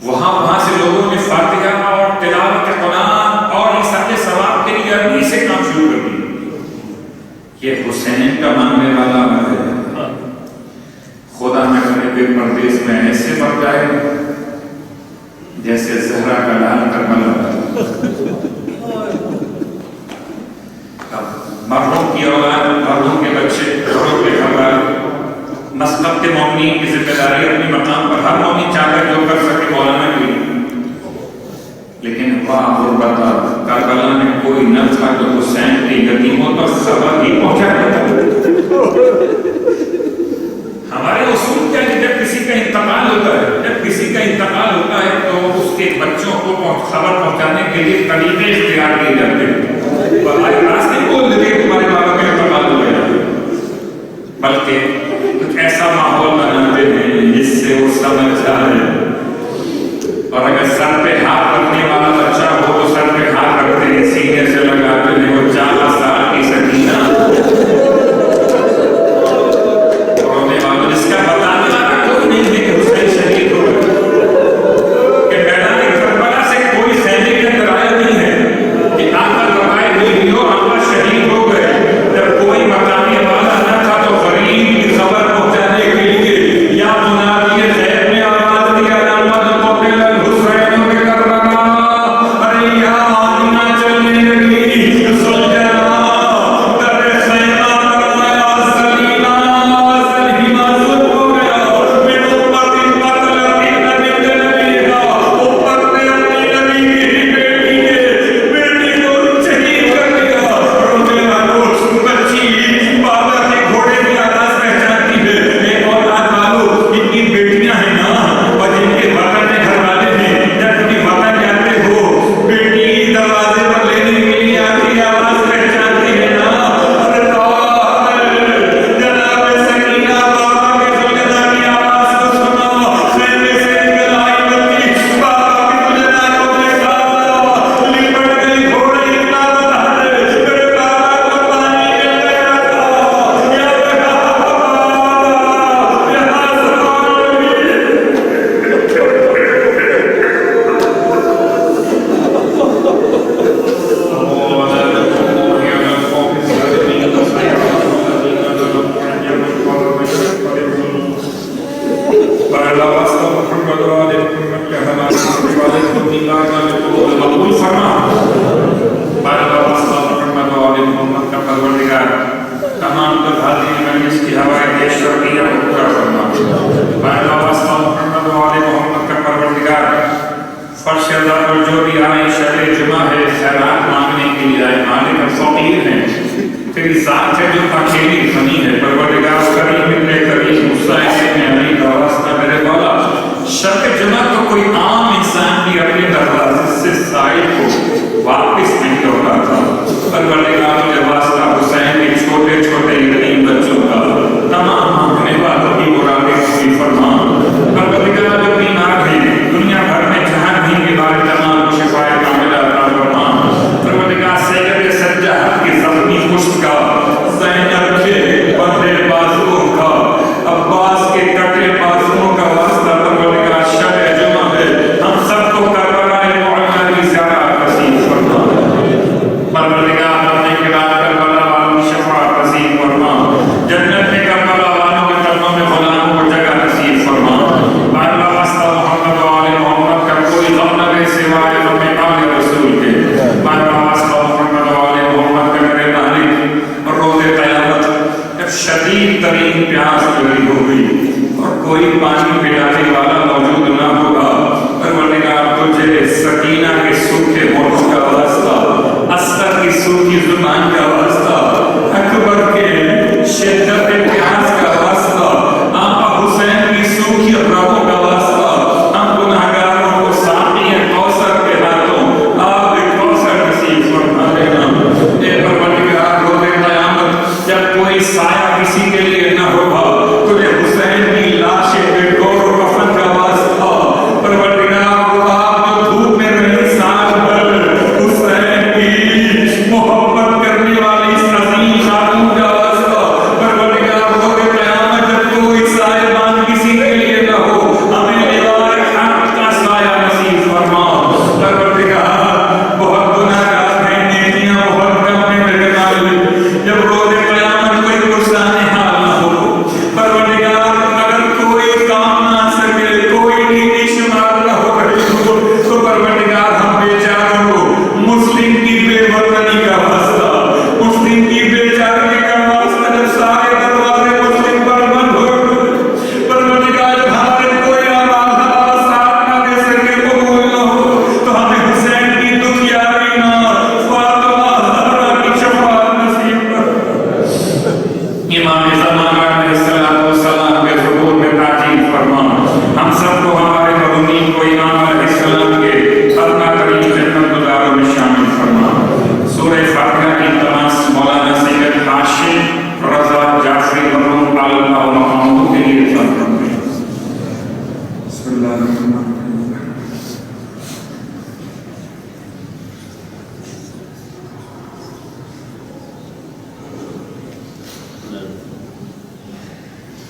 وہاں سے لوگوں نے فاتحہ اور تلاوت قرآن اور اس کے ثواب کے لیے ابھی سے کام شروع کر دی۔ یہ حسین کا ماننے والا عمل ہے، خدا نہ کرے کہ پردیس میں ایسے مر جائے جیسے زہرا کا لال کربلا۔ مرحوم کی اولاد، مرحوم کے بچے، گھروں کے خبر، مسقط کے مومنین کی ذمہ داری اپنی مقام پر ہر مومن چاہتا ہے جو کر سکے مولانا کی، لیکن واہ غربتہ کربلا میں کوئی نہ تھا جو حسین کی یتیموں پر خبر ہی پہنچا دیتا۔ ہمارے اصول کیا ہے؟ جب کسی کا انتقال ہوتا ہے تو اس کے بچوں کو خبر پہنچانے کے لیے طریقے اختیار کیے جاتے ہیں، اور آج راستے بول دیتے ہیں تمہارے بابا کا انتقال ہو گیا، بلکہ کچھ ایسا ماحول بناتے ہیں جس سے وہ سمجھ جائے، اور اگر سر پہ ہاتھ رکھنے والا بچہ ہو تو سر پہ ہاتھ رکھتے ہیں، سینے سے لگاتے ہیں، وہ 40 سال کی سکینہ رونے والا جس کا بتانے والا کوئی نہیں ہے کہ حسین شہید ہو گئے، کہ میدان کربلا سے کوئی خیمے کے اندر آیا نہیں ہے کہ آپ کوئی آئے شب جمعہ ہے خیرات مانگنے کے لیے آئے مالک اب فقیر ہیں تیری ذات ہے جو اکیلی غنی ہے پروردگار کریم ابن کریم حسین علی کا واسطہ میرے مولا شب جمعہ تو کوئی عام انسان بھی اپنے دروازے سے سائل کو واپس نہیں لوٹا تھا پروردگار مجھے واسطہ حسین کے چھوٹے چھوٹے یتیم بچوں کا تمام مانگنے والوں کی مرادیں پوری فرما پروردگار جو بیمار ہیں دنیا بھر میں جہاں بھی بیمار تمام کو شفا کاملہ عطا فرما پروردگار سید سجاد کی زخمی پشت کا زینب کے بندھے بازوؤں کا عباس کے کٹے بازوؤں کا واسطہ پروردگار شب جمعہ ہے ہم سب کو کربلا معلی کی زیارت نصیب فرما پروردگار مرنے کے بعد کربلا والوں کی شفاعت نصیب فرما جنت میں کربلا والوں کے قدموں میں غلاموں کو جگہ نصیب فرما اللہ واسطہ محمد و آل محمد کا کوئی غم نہ رہے سوائے غم آل رسول کے اللہ واسطہ محمد و آل محمد کا میرے مالک اور روز قیامت جب شدید ترین پیاس لگی ہوگی اور کوئی پانی پلانے والا موجود نہ ہوگا پروردگار تجھے سکینہ کے سوکھے ہونٹوں کا واسطہ اصغر کی سوکھی زبان کا واسطہ اکبر کے شدت پیاس کا واسطہ آقا حسین کی سوکھی رگوں کا واسطہ ہم گناہگاروں کو ساقی کوثر کے ہاتھوں آب کوثر نصیب فرما دینا اے پروردگار روز قیامت جب کوئی سایہ کسی کے لیے نہ ہوگا تجھے حسین کی لاش پہ گور و کفن کا واسطہ پروردگار وہ آپ جو دھوپ میں رہی سال بھر حسین کی محبت کرنے والی اس عظیم خاتون کا واسطہ پروردگار روز قیامت جب کوئی سایبان کسی کے لیے نہ ہو ہمیں لوائے حق کا سایہ نصیب فرما پروردگار بہت گناہگار ہیں نیکیاں بہت کم ہیں میرے مالک جب روز قیامت کوئی پرسان حال نہ ہو پروردگار اگر کوئی کام نہ سکے کوئی نیکی شمار نہ ہو رہی ہو تو پروردگار ہم بیچاروں کو مسلم کی بے وطنی کا واسطہ مسلم کی بیچارگی کا واسطہ جب سارے دروازے مسلم پر بند ہو پروردگار جب ہمارے کوئی آواز ہمارا ساتھ نہ دے سکے قبول نہ ہو تو ہمیں حسین کی دکھیاری نہ فاطمہ زہرا کی شفاعت نصیب کر امام زمانہ علیہ السلام کے ظہور میں تاجیل فرما ہم سب کو ہمارے مرحومین کو امام علیہ السلام کے خاتمہ کریم جنت گزاروں میں شامل فرما سورہ فاتحہ کی تمام مولانا سید ہاشم رضا جعفری مرحوم اللہ و محمود کے لیے فرما بسم اللہ الرحمن الرحیم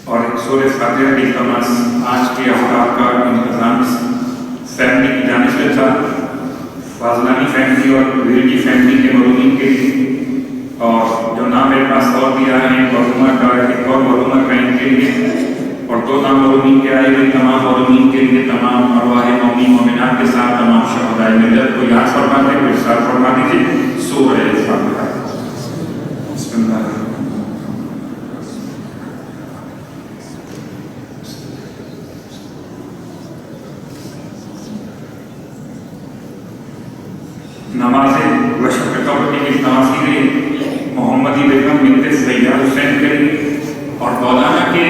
اور سورہ فاتحہ کی تمام آج کے افطار کا انتظام فیملی کی جانب سے تھا فاضلانی فیملی اور ویرجی فیملی کے مرحومین کے لیے اور جو نام میرے پاس اور بھی آئے ہیں مرحومہ کا ایک اور مرحومہ کا ان کے لیے اور دو نام مرحومین کے آئے ہوئے تمام مرحومین کے لیے تمام ارواح مومنین مومنات کے ساتھ تمام شہدائے ملت کو یاد فرماتے ہوئے ارشاد فرما دیجیے سورہ فاتحہ بسم اللہ الرحمن نماز وشب قبر کی نماز کی گئی محمدی بیگم بنت سیدہ حسین کے لیے اور مولانا کے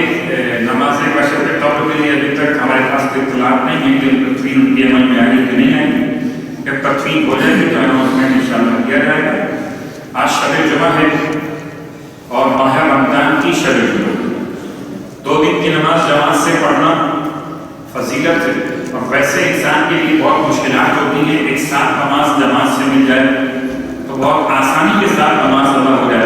نماز وشب قبر کے لیے ابھی تک ہمارے پاس اطلاعات نہیں ہے کہ تدفین ان کے عمل میں آئی کہ نہیں آئی جب تدفین ہو جائے گی تو اناؤنسمنٹ انشاءاللہ کیا جائے گا آج شب جمعہ ہے اور ماہ رمضان کی شب جمعہ 2 دن کی نماز جماعت سے پڑھنا فضیلت ہے اور ویسے انسان کے لیے بہت مشکلات ہوتی ہیں ایک ساتھ نماز جماعت سے مل جائے تو بہت آسانی کے ساتھ نماز ادا ہو جائے